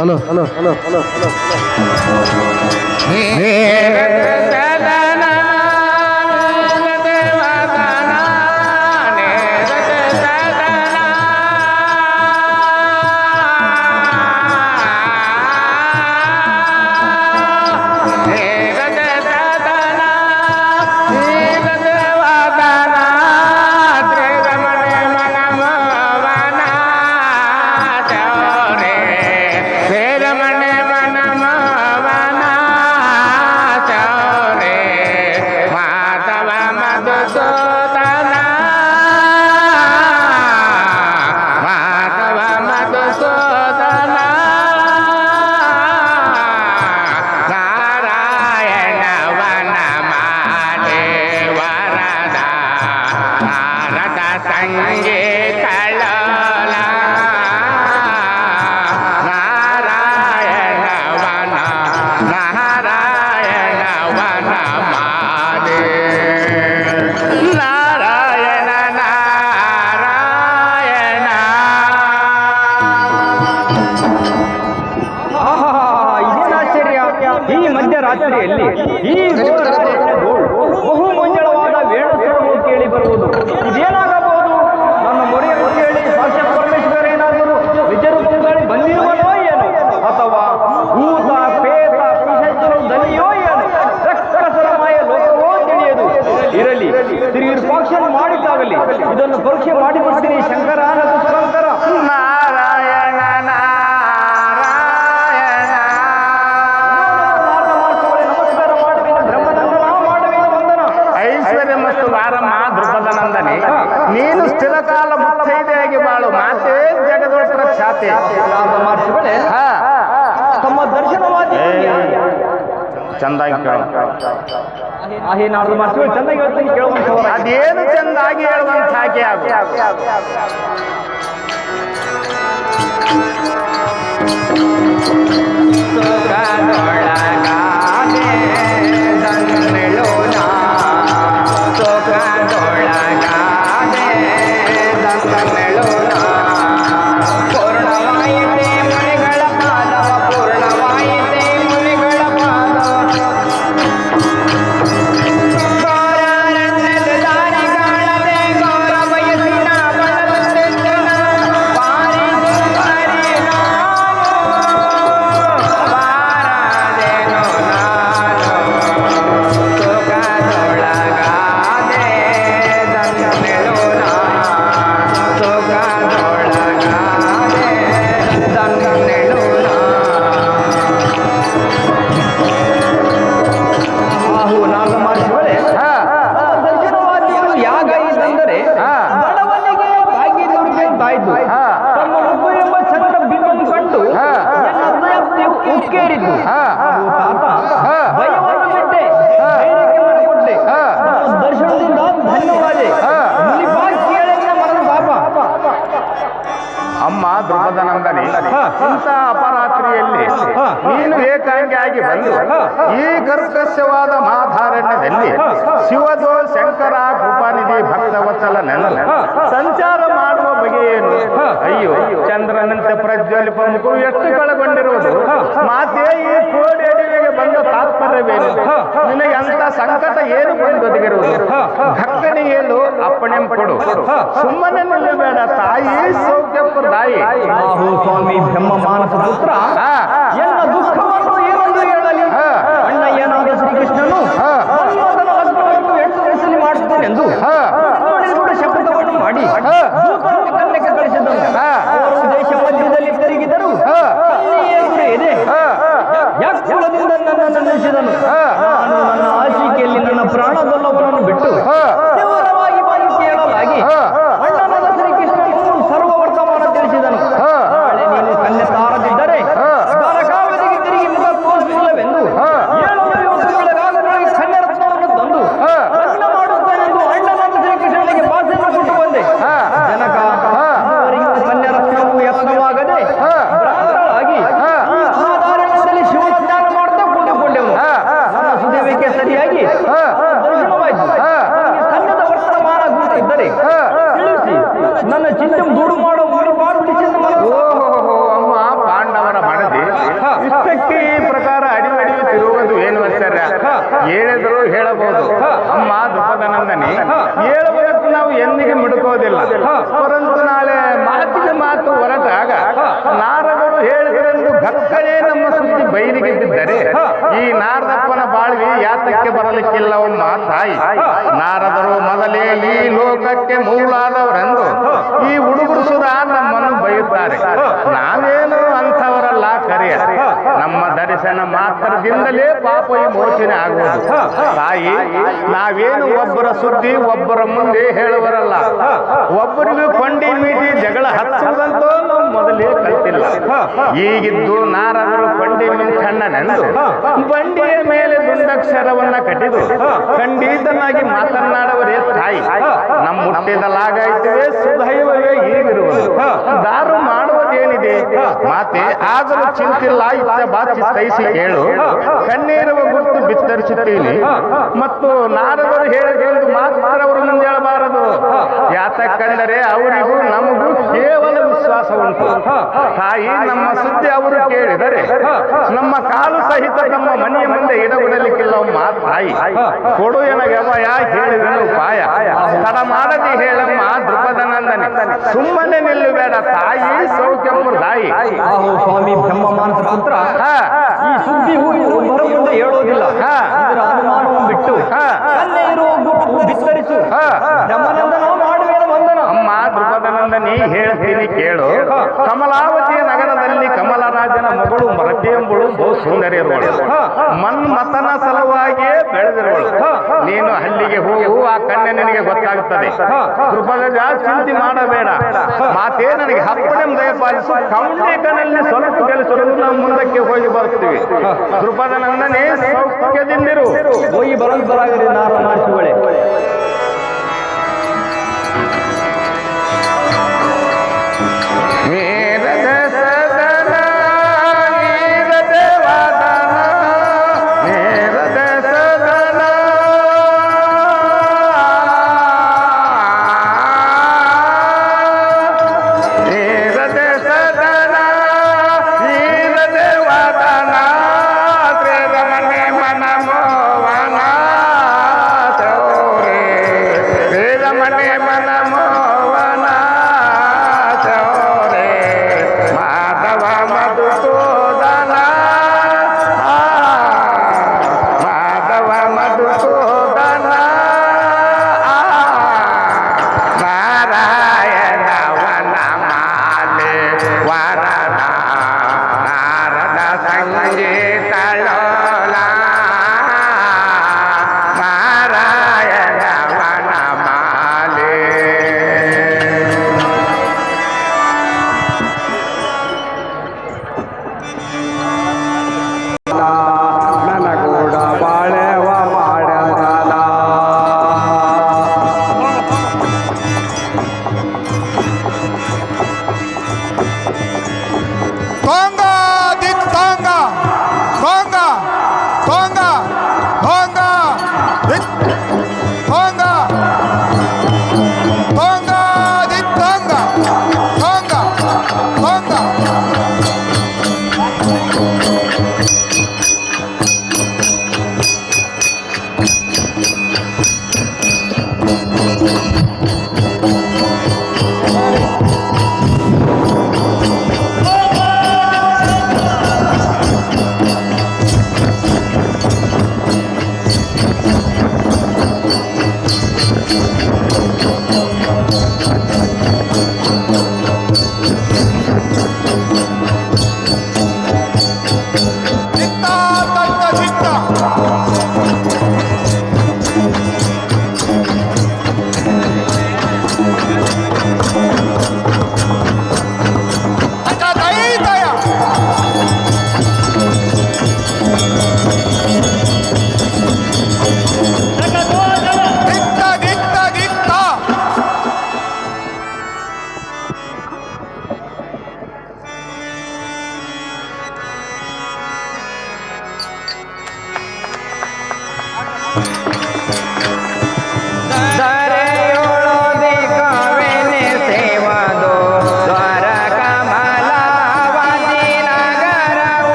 Hello hello hello hello hello ಈ ಮಧ್ಯರಾತ್ರಿಯಲ್ಲಿ ಈ ಬಹು ಮಂಜಳವಾದ ವೇಣುಸ್ವರವು ಕೇಳಿ ಬರುವುದು. ಇದೇನಾಗಬಹುದು? ನನ್ನ ಮೊರೆಯನ್ನು ಕೇಳಿ ಸಾಕ್ಷಾತ್ ಪರಮೇಶ್ವರ ಏನಾದರೂ ವಿಜಯರೂಪದಲ್ಲಿ ಬಂದಿರುವನೋ ಏನು, ಅಥವಾ ಭೂತ ಪೇತ ಪಿಶಾಚರ ದನಿಯೋ ಏನು, ರಕ್ಕಸರ ಮಾಯ ಲೋಕವೋ ತಿಳಿಯದು. ಇರಲಿ, ಶ್ರೀ ವಿರೂಪಾಕ್ಷನ ಮಾಡಿದ್ದಾಗಲಿ. ಇದನ್ನು ಪರೀಕ್ಷೆ ಮಾಡಿಬಿಡ್ತೀನಿ. ಶಂಕರ ಶಂಕರ ನಾರಾಯಣ ಐಶ್ವರ್ಯ ಮತ್ತು ವಾರಮ್ಮ ದೃಪದನಂದನೆ, ನೀನು ಸ್ಥಿರಕಾಲ ಮುತ್ತೈದೆಯಾಗಿ ಬಾಳು ಮಾತೆ ಜಗದೊಳರ ಖ್ಯಾತೆ. ತಮ್ಮ ದರ್ಶನವಾದ ಚಂದಾಗಿ ಕೇಳ. ಚಂದಾಗಿ ಹೇಳ್ತೀನಿ, ಕೇಳುವಂತ ಅದೇನು ಚಂದಾಗಿ ಹೇಳುವಂತ ಹಾಗೆ ಆಗು. ಉಕ್ಕೇರಿದ್ದು ತಾತ ಭಯವನ್ನು ಬಿಟ್ಟೆ ಅಮ್ಮ ದ್ರುಪದನಂದನಿ, ಇಂಥ ಅಪರಾತ್ರಿಯಲ್ಲಿ ನೀನು ಏಕಾಂಗಿಯಾಗಿ ಬಂದು ಈ ಕರ್ಕಶವಾದ ಮಾಧಾರಣ್ಯದಲ್ಲಿ ಶಿವದೋ ಶಂಕರ ಕೃಪಾನಿಧಿ ಭಕ್ತವತ್ಸಲನೆಂದು ಸಂಚಾರ ಮಾಡುವ ಬಗೆಯೇನು? ಅಯ್ಯೋ, ಚಂದ್ರನಂತೆ ಪ್ರಜ್ವಲಿಪ ಮುಖವು ಎಷ್ಟು ಕಳಗೊಂಡಿರುವುದು. ಮಾತೆ, ಈ ಕೋಡಿ ಅಡಿಗೆಗೆ ಬಂದ ತಾತ್ಪರ್ಯವೇನು? ನಿನಗೆ ಅಂತ ಸಂಕಟ ಏನು ಬಂದೊದಗಿರುವುದು? ಭಕ್ತನಿಗೆ ಹೇಳು, ಅಪ್ಪಣೆ ಕೊಡು, ಸುಮ್ಮನೆ ನಿಲ್ಲಬೇಡ. ತಾಯಿ ಸೌಖ್ಯಪ್ರದಾಯಿ. ಆಹೋ ಸ್ವಾಮಿ ಬ್ರಹ್ಮ ಮಾನಸ ಪುತ್ರ, ಎನ್ನ ದುಃಖವನ್ನು ಏನೆಂದು ಹೇಳಲಿ? ಅಣ್ಣಯ್ಯನಾದ ಶ್ರೀಕೃಷ್ಣನು ಮನ್ಮಥನ ಲಗ್ನವನ್ನು 8 ವರ್ಷದಲ್ಲಿ ಮಾಡಿಸುತ್ತೇನೆಂದು ಶಪಥವನ್ನು ಮಾಡಿ ದೂತರನ್ನು ಕನ್ಯಕ್ಕೆ ಕಳಿಸಿದನು. ಅವರು ದೇಶ ಮಧ್ಯದಲ್ಲಿ ತಿರುಗಿದರು. ಇದೆ ಯಾಕುಲದಿಂದ ನನ್ನನ್ನು ನಿಲ್ಲಿಸಿದನು. ನಾನು ನನ್ನ ಆಶಿಕೆಯಲ್ಲಿ ನನ್ನ ಪ್ರಾಣದಲ್ಲವನನ್ನು ಬಿಟ್ಟು ತೀವ್ರವಾಗಿ ಮಾತು ಕೇಳಲಾಗಿ ಅಣ್ಣನಾದ ಶ್ರೀಕೃಷ್ಣನು ಸರ್ವ ವರ್ತಮಾನ ತಿಳಿಸಿದನು. ನಾಳೆ ನೀನು ಕನ್ಯೆ ತಾರದಿದ್ದರೆ ದ್ವಾರಕಾವತಿಗೆ ತಿರುಗಿ ಮುಖ ತೋರಿಸಲಿಲ್ಲವೆಂದು 7 ದಿವಸಗಳಿಗಾಗ ನನಗೆ ಕನ್ಯೆ ರತ್ನವನ್ನು ತಂದು ಲಗ್ನ ಮಾಡುತ್ತೇನೆಂದು ಅಣ್ಣನಾದ ಶ್ರೀಕೃಷ್ಣನಿಗೆ ಭಾಷೆಯನ್ನು ಕೊಟ್ಟು ಬಂದೆ. ಜನಕ, ಇವರಿಗೂ ಕನ್ಯೆ ರತ್ನವು ಯತ್ನವಾಗದೆ ಭ್ರಾಂತಳಾಗಿ ಮಹಾಧಾರಣ್ಯದಲ್ಲಿ ಶಿವಸ್ನಾನ ಮಾಡುತ್ತಾ ಕೂಡಿಕೊಂಡೆವು. ನನ್ನ ಸುದೇವಿಕೆ ಸರಿಯಾಗಿ ದರ್ಶನವಾಯಿತು. ಕನ್ಯದ ವರ್ತಮಾನ ಗುರುತಿದ್ದರೆ ತಿಳಿಸಿ ನನ್ನ ಚಿಂತೆ ದೂರು ಮಾಡೋ ಅಮ್ಮ ಪಾಂಡವರ ಮಡದಿ ಇಷ್ಟಕ್ಕೆ ಈ ಪ್ರಕಾರ ಅಡಿಮಡಿಯು ತಿರುಗುವುದು ಏನು ಆಶ್ಚರ್ಯ? ಹೇಳಿದರೂ ಹೇಳಬಹುದು. ಅಮ್ಮ ದ್ರುಪದನಂದನಿ, ಹೇಳುವುದಕ್ಕೆ ನಾವು ಎಂದಿಗೆ ಮಿಡುಕೋದಿಲ್ಲ. ಪರಂತು ನಾಳೆ ಮಾತಿಗೆ ಮಾತು ಹೊರಟಾಗ ನಾರದರು ಹೇಳಿದರೆಂದು ಭಕ್ತರೇ ನಮ್ಮ ಸುದ್ದಿ ಬಯಲಿಗೆ ಬಿದ್ದರೆ ಈ ನಾರದಪ್ಪನ ಬಾಳ್ವಿ ಯಾತಕ್ಕೆ ಬರಲಿಕ್ಕಿಲ್ಲವಮ್ಮ ತಾಯಿ. ನಾರದರು ಮೊದಲೇ ಈ ಲೋಕಕ್ಕೆ ಮೂಲಾದವರೆಂದು ಈ ಹುಡುಗರು ಸುಧಾ ನಮ್ಮನ್ನು ಬೈಯುತ್ತಾರೆ. ನಾವೇನು ಅಂಥವರಲ್ಲ ಕರೆಯ. ನಮ್ಮ ದರ್ಶನ ಮಾತ್ರದಿಂದಲೇ ಪಾಪ ವಿಮೋಚನೆ ಆಗುವುದು. ತಾಯಿ, ನಾವೇನು ಒಬ್ಬರ ಸುದ್ದಿ ಒಬ್ಬರ ಮುಂದೆ ಹೇಳುವರಲ್ಲ. ಒಬ್ಬರಿಗೂ ಕೊಂಡಿ ಮೀಟಿ ಜಗಳ ಹಚ್ಚುವುದಂತೂ ನಾವು ಮೊದಲೇ ಕಲ್ತಿಲ್ಲ. ಈಗಿದ್ದು ನಾರದರು ಕೊಂಡಿ ಮಿಂಚಣ್ಣನೆಂದು ಬಂಡಿಯ ಮೇಲೆ ದುಂಡಕ್ಷರವನ್ನ ಕಟ್ಟಿದು ಖಂಡಿತನಾಗಿ ಮಾತನಾಡುವರೇ ತಾಯಿ. ನಮ್ಮ ಹುಟ್ಟಿದಲಾಗಾಯ್ತವೆ ಸುದೈವವೇ ಈಗಿರುವುದು. ದಾರು ಮಾಡುವುದೇನಿದೆ ಮಾತೆ? ಆಗಲು ಚಿಂತಿಲ್ಲ, ಇತ್ತ ಬಾ ಚಿತ್ತೈಸಿ ಕೇಳು. ಕಣ್ಣೀರುವ ಗುರುತು ಬಿತ್ತರಿಸುತ್ತೀನಿ ಮತ್ತು ನಾರದರು ಹೇಳಿದೆಂದು ಮಾತ್ರ ಅವರು ಮುಂದೆ ಹೇಳಬಾರದು. ಯಾತಕ್ಕಂದರೆ ಅವರಿಗೂ ನಮಗೂ ಕೇವಲ ವಿಶ್ವಾಸ ಉಂಟು. ತಾಯಿ, ನಮ್ಮ ಸುದ್ದಿ ಅವರು ಕೇಳಿದರೆ ನಮ್ಮ ಕಾಲು ಸಹಿತ ನಮ್ಮ ಮನೆಯ ಮುಂದೆ ಇಡಬಿಡಲಿಕ್ಕಿಲ್ಲವಮ್ಮ ತಾಯಿ. ಕೊಡು ಎನಗೆ ಅಭಯ, ಹೇಳಿದನು ಉಪಾಯ. ತಡ ಮಾಡದೆ ಹೇಳಮ್ಮ ದ್ರುಪದನಂದನಿ, ಸುಮ್ಮನೆ ನಿಲ್ಲಬೇಡ. ತಾಯಿ ಸೌಖ್ಯಪ್ರದಾಯಿ. ಆಹೋ ಸ್ವಾಮಿ ಬ್ರಹ್ಮ ಮಾನಸ ಪುತ್ರ, ಈ ಸುದ್ದಿಯು ಒಬ್ಬರ ಮುಂದೆ ಹೇಳೋದಿಲ್ಲ. ಇದರ ಅನುಮಾನವನ್ನು ಬಿಟ್ಟು ಅಲ್ಲೇ ಇರುವ ಗುಟ್ಟು ಬಿತ್ತರಿಸು. ಬ್ರಹ್ಮನಂದನ ಮಾಡುವೇನು ವಂದನ. ಅಮ್ಮ ದ್ರುಪದನಂದನಿ, ಹೇಳ್ತೀನಿ ಕೇಳು. ಕಮಲಾವತಿಯ ನಗರದಲ್ಲಿ ಕಮಲರಾಜನ ಮಗಳು ಮರತಿ ಎಂಬಳು ಬಹು ಸುಂದರಿರುವಳು. ಮನ್ಮಥನ ಸಲುವಾಗಿಯೇ ಬೆಳೆದಿರುವಳು. ನೀನು ಅಲ್ಲಿಗೆ ಹೋಗು, ಆ ಕನ್ಯೆ ನಿನಗೆ ಗೊತ್ತಾಗುತ್ತದೆ. ದ್ರುಪದಜ, ಚಿಂತೆ ಮಾಡಬೇಡ. ಮಾತೇ, ನನಗೆ ಅಪ್ಪಣೆ ದಯಪಾಲಿಸು. ಕೌಂಡಿಕನಲ್ಲಿ ಸ್ವಲ್ಪ ಕೆಲಸಗಳು ನಾವು ಮುಂದಕ್ಕೆ ಹೋಗಿ ಬರುತ್ತೀವಿ. ದ್ರುಪದನಂದನೇ, ಸೌಖ್ಯದಿಂದಿರು. ಹೋಗಿ ಬರಲ್ಬರಾಗಲಿ ನಾರನಾಶಿಗಳೇ. ಮನ ಮೋವನ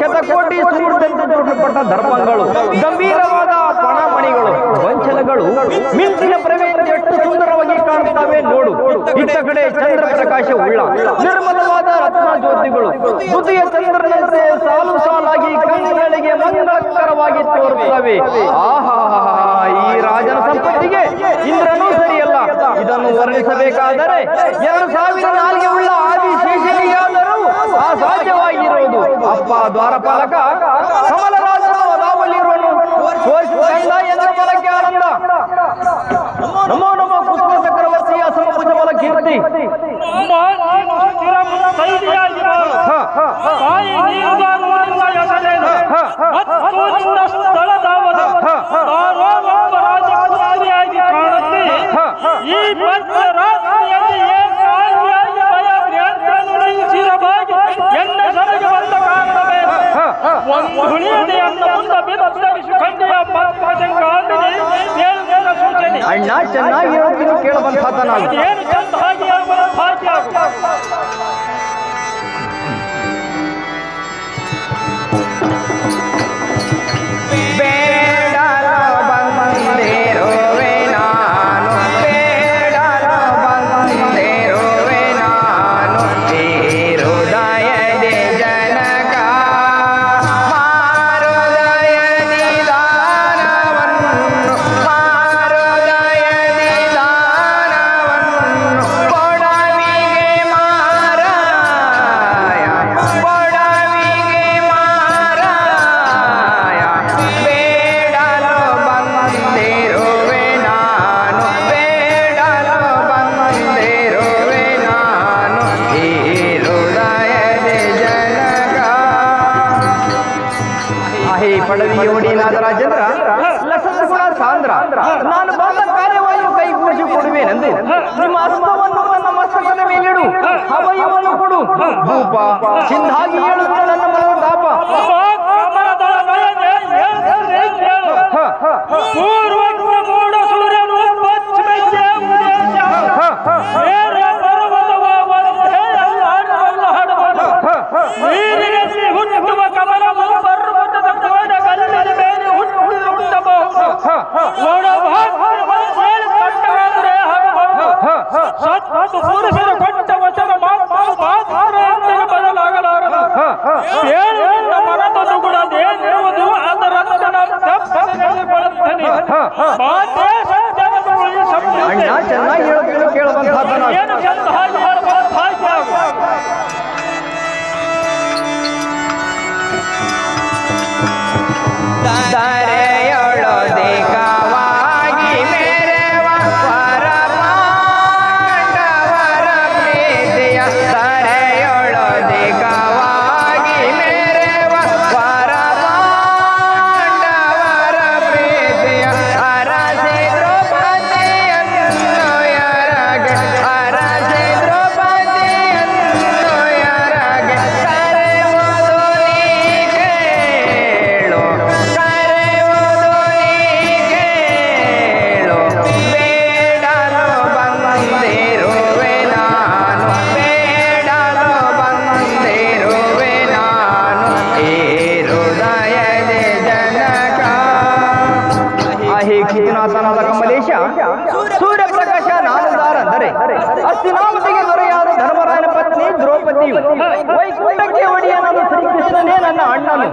ಶತಕೋಟಿ ಸುಮೂರ್ತಂತೆ ಧರ್ಮಗಳು, ಗಂಭೀರವಾದ ಪಣಮಣಿಗಳು, ಗೊಂಚಲಗಳು ಮಿಂಚಿನ ಪ್ರವೇಶ ಎಷ್ಟು ಸುಂದರವಾಗಿ ಕಾಣುತ್ತವೆ ನೋಡು. ಇತ್ತ ಕಡೆ ಚಂದ್ರ ಪ್ರಕಾಶ ಉಳ್ಳ ನಿರ್ಮಲವಾದ ರತ್ನ ಜ್ಯೋತಿಗಳು ದ್ವಿತೀಯ ಚಂದ್ರನಂತೆ ಸಾಲು ಸಾಲಾಗಿ ಕಣ್ಣುಗಳಿಗೆ ಮಂಗಳಕರವಾಗಿ ತೋರುತ್ತವೆ. ಆಹಾ, ಈ ರಾಜನ ಸಂಪತ್ತಿಗೆ ಇಂದ್ರನೂ ಸರಿಯಲ್ಲ. ಇದನ್ನು ವರ್ಣಿಸಬೇಕಾದರೆ 2000 ನಾಲ್ಗೆ ಉಳ್ಳ ಆದಿ ಶೇಷನಿಯಾದರೂ ಅಸಾಧ್ಯವಾಗಿರುವುದು. ಅಪ್ಪ ದ್ವಾರಪಾಲಕ ಕಮಲರಾಜನ ಒದಾವಲ್ಲಿರುವನು ತೋರಿಸಿದ ಎಂದ್ರ ಬಲಕ್ಕೆ ಆನಂದ. ನಮೋ ನಮೋ ಕುಸುಮ ಚಕ್ರವರ್ತಿಯ ಸಮಭುಜಬಲ ಕೀರ್ತಿ. ಅಣ್ಣ ಚೆನ್ನಾಗಿ ಹೇಳ್ತೀನಿ ಕೇಳಬಂತ ನಾನು. ಪಡವಿಯೋಡಿ ನಾಗರಾಜೇಂದ್ರ ಲಸಗುಣ ಸಾಂದ್ರ, ನಾನು ಬಂದ ಕಾರ್ಯವನ್ನು ಕೈಗೂಡಿಸಿ ಕೊಡುವೇನೆಂದು ನಿಮ್ಮ ಹಸ್ತವನ್ನು ನನ್ನ ಮಸ್ತಕದ ಮೇಲಿಡು, ಅಭಯವನ್ನು ಕೊಡು. ಭೂಪ ಸಿಂಧಾಗಿ ಹೇಳುತ್ತ ನನ್ನ ಮನದ ತಾಪ. ಅಣ್ಣ ಚೆನ್ನಾಗಿ ಹೇಳೋದು ಕೇಳಬಂತ ಕ್ಷಿತಿನಾಥನಾದ ಕಮಲೇಶ ಸೂರ್ಯ ಪ್ರಕಾಶ ನಾನುದಾರಂದರೆ ಅಸ್ತಿನಾಮತಿಗೆ ದೊರೆಯಾದ ಧರ್ಮರಾಯನ ಪತ್ನಿ ದ್ರೌಪದಿಯು ವೈಕುಂಠಕ್ಕೆ ಒಡೆಯನಾದ ಶ್ರೀಕೃಷ್ಣನೇ ನನ್ನ ಅಣ್ಣನು.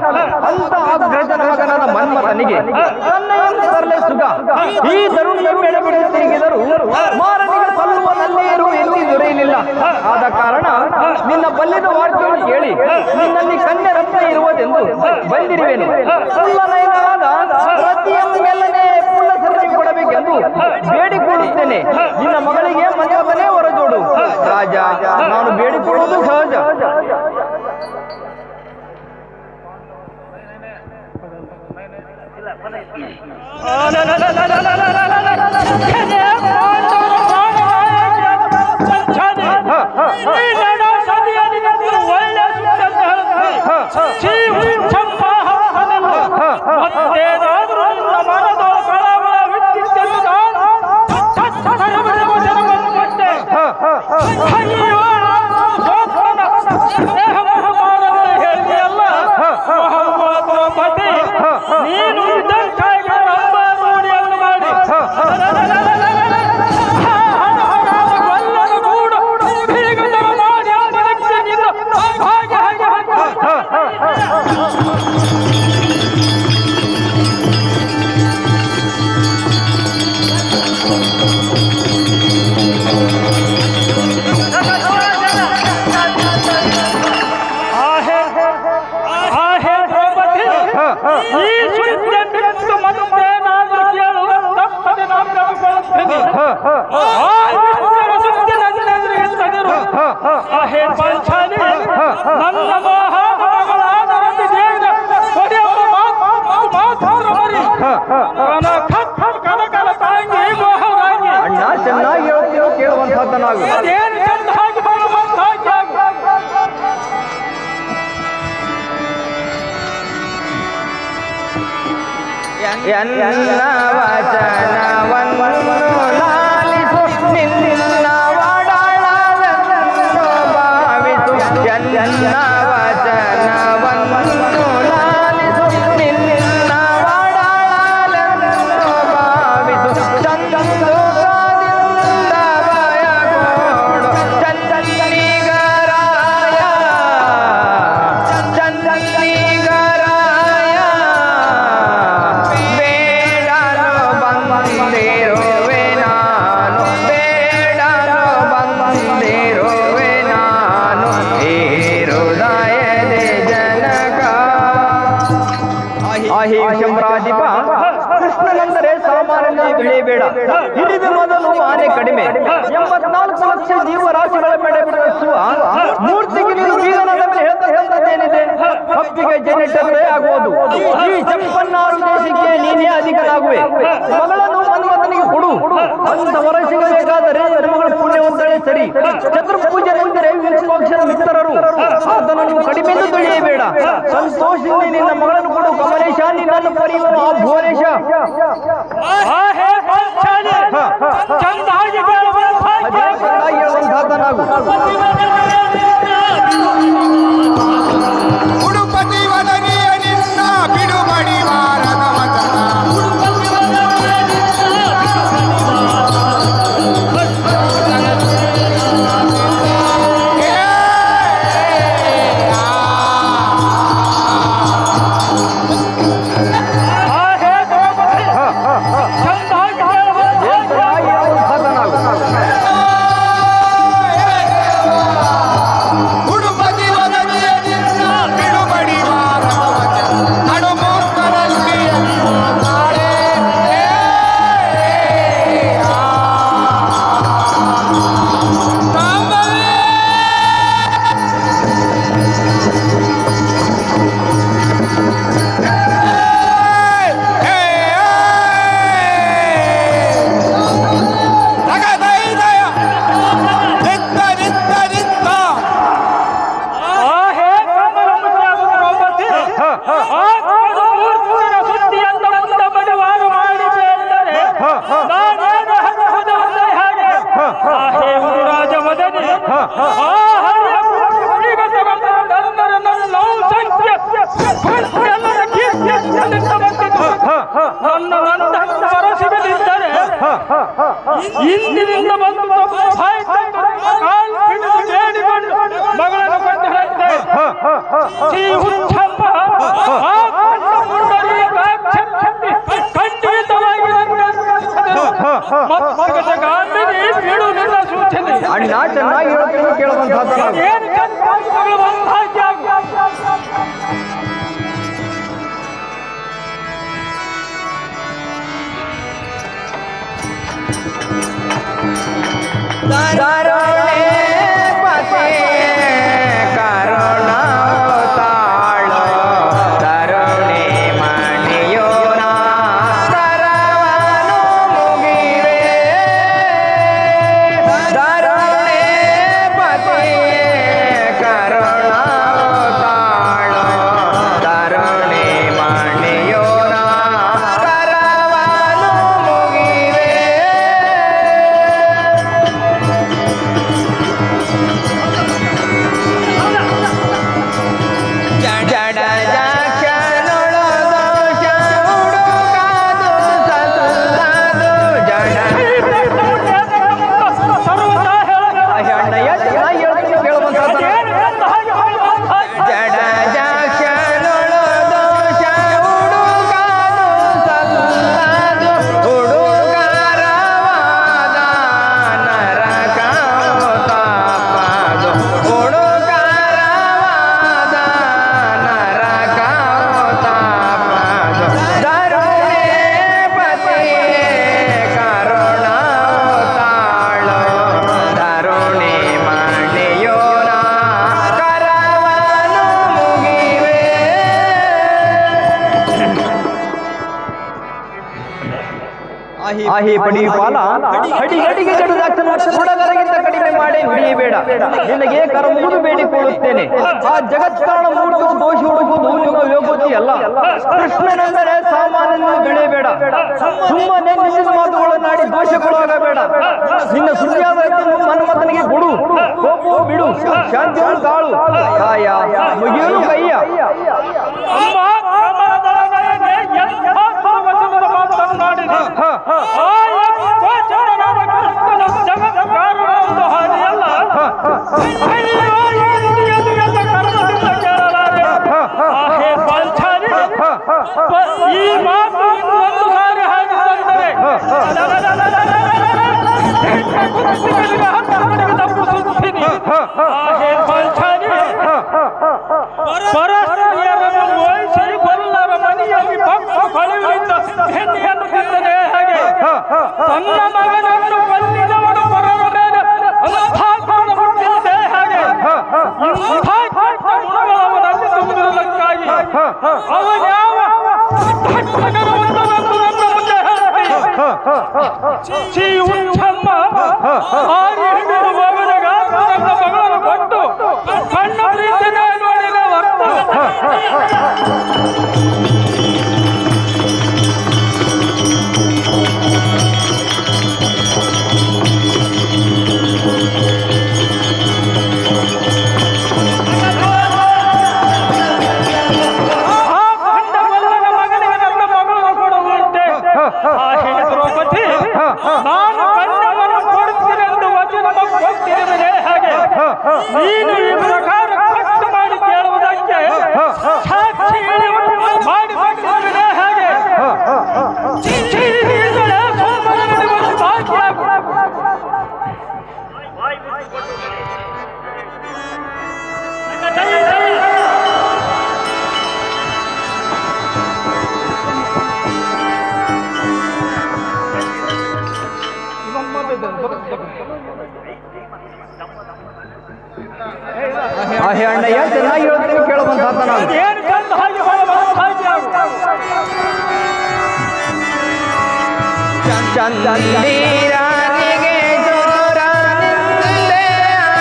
ಅಂತ ಅಗ್ರಜನ ಮಗನಾದ ಮನ್ಮಥ ಮನ್ಮಥನಿಗೆ ತನ್ನೆಯನ್ನು ತರಲೆ ಸುಗ ಈ ದರುಣಿಯ ಬೆಳೆಬಿಡಿ ತಿರುಗಿದರು ಮಾರನಿಗೆ ಕೊಲ್ಲುವ ನಲ್ಲೇರು ಎಲ್ಲಿ ದೊರೆಯಲಿಲ್ಲ. ಆದ ಕಾರಣ ನಿನ್ನ ಬಲ್ಲಿದ ವಾರ್ತೆಯನ್ನು ಕೇಳಿ ನಿನ್ನಲ್ಲಿ ಕನ್ಯೆ ರತ್ನ ಇರುವುದೆಂದು ಬಂದಿರುವೆನು. ಕುಲ್ಲನಯನಾದ ರತಿಯ ಮೇಲನೆ ಪುಲ್ಲ ಸರದಿ ಕೊಡಬೇಕೆಂದು ಬೇಡಿಕೊಳ್ಳುತ್ತೇನೆ. ನಿನ್ನ ಮಗಳಿಗೆ ಮನ್ಮಥನೇ ಹೊರಜೋಡು. ರಾಜ, ನಾನು ಬೇಡಿಕೊಳ್ಳುವುದು ಸಹಜ. ಅಣ್ಣ, ಚೆನ್ನಾಗಿ ಹೇಳ್ತೀರೋ ಕೇಳುವಂತಹದ್ದನಾಗು. ಎನ್ನ ವಚನವನ್ನು ಲಾಲಿಸು, ನಿನ್ನ ಒಡಾಳವನ್ನು ಭಾವಿಸು. ಎನ್ನ ವಚನವನ್ನು ಲಾಲಿಸು, ನಿನ್ನ ಒಡಾಳವನ್ನು ಭಾವಿಸು. ಚಂದೋಗದಿಂದ ಭಯಗೋಡು ಚಂದನಿಗರಾಯ, ಚಂದನಿಗರಾಯ ಬೇಡಲು ಬಂದಿರುವೆ ನಾನು, ಬೇಡಲು ಬಂದಿರುವೆ ನಾನು ಈ ಹೃದಯದ ಜನಕ. ಆಹಿ ಶಂಭರಾಧಿಪ, ಕೃಷ್ಣನೆಂದರೆ ಸಾಮಾನ್ಯ ತಿಳಿಯಬೇಡ. ಹಿಡಿದು ಮೊದಲು ಆನೆ ಕಡಿಮೆ. 84 ಲಕ್ಷ ಜೀವರಾಶಿಗಳ ಮೇಲೆ ಬೆಳೆಸುವ ಮೂರ್ತಿಗೆ ನೀನು ಬೀಗನದ ಮೇಲೆ ಹೇಳ್ತಕ್ಕಂಥದ್ದೇನಿದೆ? ಹಪ್ಪಿಗೆ ಜನಿಟರೇ ಆಗುವುದು. ಈ ಚಪ್ಪನ್ನಾರು ದೇಶಕ್ಕೆ ನೀನೇ ಅಧಿಕನಾಗುವೆ. ಮಗಳನ್ನು ಮನ್ಮಥನಿಗೆ ಕೊಡು. ಅಂತ ವರ ಸಿಗಬೇಕಾದರೆ ಮಗಳು ಪುಣ್ಯವಂತಳೆ ಸರಿ. ಚತುರ್ಪೂಜನೆಂದರೆ ವಿಶ್ವಾಕ್ಷರ ಮಿತ್ರರು. ಆತನನ್ನು ಕಡಿಮೆಂದು ತಿಳಿಯಬೇಡ. ಸಂತೋಷದಿಂದ ನಿನ್ನ ಮಗಳನ್ನು ಕೊಡು. ಕಮಲೇಶ, ನಿನ್ನನ್ನು ಪಡೆಯುವನು ಆ ಭುವನೇಶ. ಹೇಳುವಂತಹದ್ದನಾಗು. ಉಡುಪತಿ ವದನಿಯ ನಿನ್ನ ಬಿಡುಗಡಿ ವಾರದ ವಚನ. ಉಡುಪತಿ ವದನಿಯ ನಿನ್ನ ಬಿಡುಗಡಿ ವಾರದ ವಚನ. ನಡುಮೂರ್ತರಲ್ಲಿ ನಾಳೆ ಇಂದಿನಿಂದ ಬಂದು ಮಗಳನ್ನು ಕೊಟ್ಟರಂತೆ ಶ್ರೀ ಹುಚ್ಚಪ್ಪ ನಾ ಚೆನ್ನಾಗಿ ಹೇಳ್ತೀನಿ ಕೇಳುವಂತಹದ್ದು ನಾವು. ಏನು ಚೆನ್ನಾಗಿ ಮಗಳುವಂತಾಗ್ಯಾಗು. ಆಹಿ ಪಡಿಯು ಪಾಲ ಹಡಿ ಹಡಿಗೆ ಜಡುದಾಕ್ಷನ ಸುಡಗರಗಿಂತ ಕಡಿಮೆ ಮಾಡಿ ಹಿಡಿಯಬೇಡ. ನಿನಗೆ ಕರ ಮುಗಿದು ಬೇಡಿಕೊಳ್ಳುತ್ತೇನೆ. ಆ ಜಗತ್ಕಾರಣ ಮೂರ್ತಿ ದೋಷ ಹುಡುಕುವುದು ನಿಮ್ಮ ಯೋಗ್ಯತೆ ಅಲ್ಲ. ಕೃಷ್ಣನೆಂದರೆ ಸಾಮಾನ್ಯ ಬೆಳೆಯಬೇಡ. ಸುಮ್ಮನೆ ನಿನ್ನ ಮಾತುಗಳನ್ನಾಡಿ ದೋಷಗೊಳಗಾಗಬೇಡ. ನಿನ್ನ ಸುದ್ದಿಯಾದ ಮನ್ಮಥನಿಗೆ ಕೊಡು, ಕೋಪವು ಬಿಡು, ಶಾಂತಿಯನ್ನು ತಾಳು. ಕಾಯ ಮುಗಿಯಲು ಕೈಯ ಅಮ್ಮ ಸಮಾಧಾನವೇ ಎಂಥ ವಚನದ ಮಾತನ್ನಾಡಿದೆ. ಈ ಮಾತು ಒಂದು ಸಾರಿ ಹಾಗಿದ್ದರೆ ತಪ್ಪಿಸುತ್ತೀನಿ. ಪರಸ್ಪರರನ್ನು ವಹಿಸಿ ಬಲ್ಲರ ಮನೆಯಲ್ಲಿ ಭಕ್ತ ಕಳುವಿದ್ದ ಹೆಣ್ಣೆಯನ್ನು ತಿಂದರೆ ಹಾಗೆ ತನ್ನ ಮಗನನ್ನು ಬಲ್ಲಿದವನು ಪರರ ಮೇಲೆ ಅಂಥಾತ್ಮನ ಮುಟ್ಟಿದ್ದೇ ಹಾಗೆ ಇಂಥ ಕೆಟ್ಟ ಗುಣಗಳು ಅವನಲ್ಲಿ ತುಂಬಿರುವುದಕ್ಕಾಗಿ ಅವನ್ಯಾವ ಮಗನವನ್ನು ನನ್ನ ಮುಂದೆ ಶ್ರೀ ಉಚ್ಚಮ್ಮ ಆರಿ ಹಿಡಿಯುವವನಿಗ ನನ್ನ ಮಗಳನ್ನು ಕೊಟ್ಟು ಕಣ್ಣ ಪ್ರೀತಿನ ನೋಡಿದ ನಾನು ಕನ್ಯವನ್ನು ಕೊಡುತ್ತೀನೆಂದು ವಚನ ಕೊಟ್ಟಿರುವುದೇ ಹಾಗೆ ನೀನು ಈ ಪ್ರಕಾರ ಖರ್ಚು ಮಾಡಿ ಕೇಳುವುದಕ್ಕೆ ಸಾಕ್ಷಿ ಮಾಡಿಕೊಂಡಿರುವುದೇ ಹಾಗೆ ಅಣ್ಣಯ್ಯ ಚೆನ್ನಾಗಿ ಹೇಳ್ತೀನಿ ಕೇಳುವಂತ ನಾನು. ಏನು ಕಂದ ಹಾಗೆ ಚಂದಿರಾನಿಗೆ ಜೋರ ನಿಂದೆ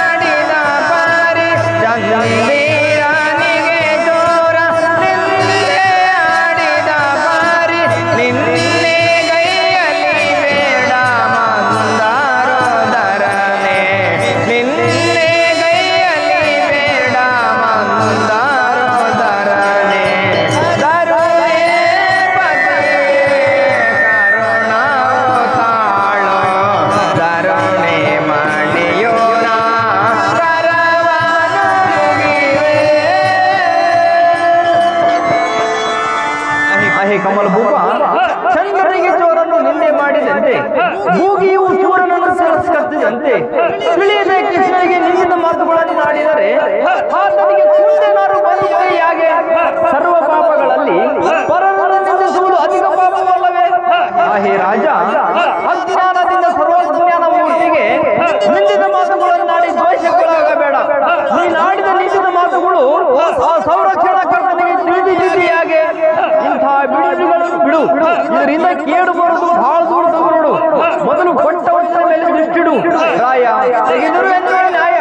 ಆಡಿದ ಪಾರಿ ಚಂದಿರಾನಿಗೆ ಜೋರ ನಿಂದೆ ಆಡಿದ ಪಾರಿ ನಿನ್ನೆ ಗೈಯಲ್ಲಿ ಬೇಡ ಮಂದಾರೋದರನೆ ನಿನ್ನೆ ಗೈಯಲ್ಲಿ ಬೇಡ ಮಂದಾರೋದರನೆ ಕರುಣೆ ಪತಿ ಕರುಣಾವತಾಳೋ ಕರುಣೆ ಮಾಡಿಯೋಣ ಕರವಾನು ಮುಗಿವೆ. ಅಹೇ ಕಮಲ ಭೂಪ, ಚಂದ್ರನಿಗೆ ಚೋರನ್ನು ನಿನ್ನೆ ಮಾಡಿದಂತೆ ಭೂಗಿಯು ಚೂರನನ್ನು ತಿರಸ್ಕರಿಸಿದೆ. ರಚಿಸಿದಂತೆ ತಿಳಿಯದೆ ಕೃಷ್ಣನಿಗೆ ನಿಂದಿದ ಮಾತುಗಳನ್ನು ಆಡಿದರೆ ಆತನಿಗೆ ಕುಂದೇನಾರು ಬಂದಿದೆಯಾಗೆ ಸರ್ವ ಪಾಪಗಳಲ್ಲಿ ಪರರನ್ನು ನಿಂದಿಸುವುದು ಅಧಿಕ ಪಾಪವಲ್ಲವೇ? ಹೇ ರಾಜ, ಅಜ್ಞಾನದಿಂದ ಸರ್ವಜ್ಞಾನ ಮೂರ್ತಿಗೆ ನಿಂದಿದ ಮಾತುಗಳನ್ನಾಡಿ ದ್ವೇಷಕ್ಕೊಳಗಬೇಡ. ನೀನಾಡಿದ ನಿಂದಿದ ಮಾತುಗಳು ಆ ಸಂರಕ್ಷಣಾ ಕರ್ತನಿಗೆ ತಿಳಿದಿದೆಯಾಗೆ. ಇಂತಹ ಬಿಡುಗಳನ್ನು ಬಿಡು, ಇದರಿಂದ ಕೇಡು ಬರುವುದು ಬಹಳ ದೂರ ನೋಡು. ಮೊದಲು ಕೊಟ್ಟ ವಚನ ಮೇಲೆ ದೃಷ್ಟಿಡು. ರಾಯ ತೆಗೆದರು ಎನ್ನುವ ನ್ಯಾಯ.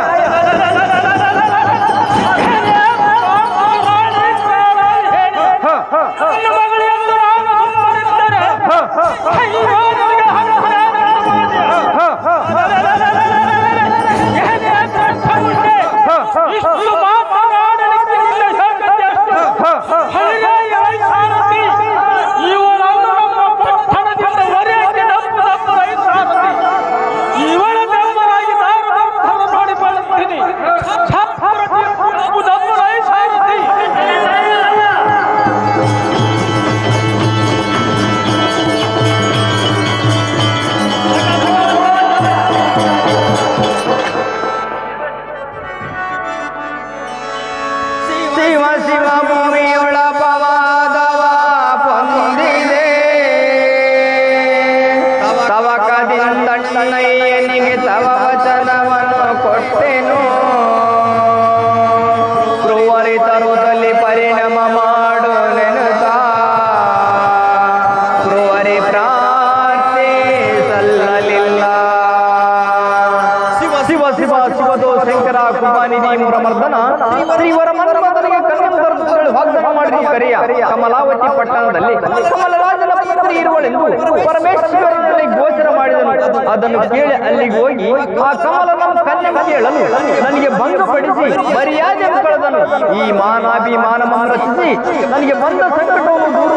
ಶಿವ ಶಿವ ಭೂಮಿಯೊಳ ಪವಾದವ ಪೊಂದಿದೆ ತವಕದಿಂದಣ್ಣಯ್ಯನಿಗೆ ತವ ವಚನವನ್ನು ಕೊಟ್ಟೆನು. ಧ್ರುವರಿ ತರುದಲ್ಲಿ ಪರಿಣಾಮ ಮಾಡು ನೆನುತ ಧ್ರುವರಿ ಪ್ರಾರ್ಥೆ ಸಲ್ಲಲಿಲ್ಲ. ಶಿವ ಶಿವ ಶಿವ ಶಿವದೋ ಶಂಕರ ಕುಮಾನಿಧಿ ಮುರಮರ್ದನ ಶ್ರೀವರ ಮನ್ಮಥನಿಗೆ ಕನ್ನಡ ವಾಗ್ದಾನ ಮಾಡಿದ ಕರೆಯ ಕಮಲಾವತಿ ಪಟ್ಟಣದಲ್ಲಿ ಕಮಲರಾಜನ ಪುತ್ರಿ ಇರುವಳೆಂದು ಪರಮೇಶ್ವರನಲ್ಲಿ ಗೋಚರ ಮಾಡಿದನು. ಅದನ್ನು ಕೇಳಿ ಅಲ್ಲಿಗೆ ಹೋಗಿ ಆ ಕಮಲನ ಕನ್ಯೆ ಕೇಳಲು ನನಗೆ ಭಂಗಪಡಿಸಿ ಮರ್ಯಾದೆ ಕಳೆದನು. ಈ ಮಾನಾಭಿಮಾನವನ್ನು ರಚಿಸಿ ನನಗೆ ಬಂದ ಸಂಕಟವನ್ನು ದೂರ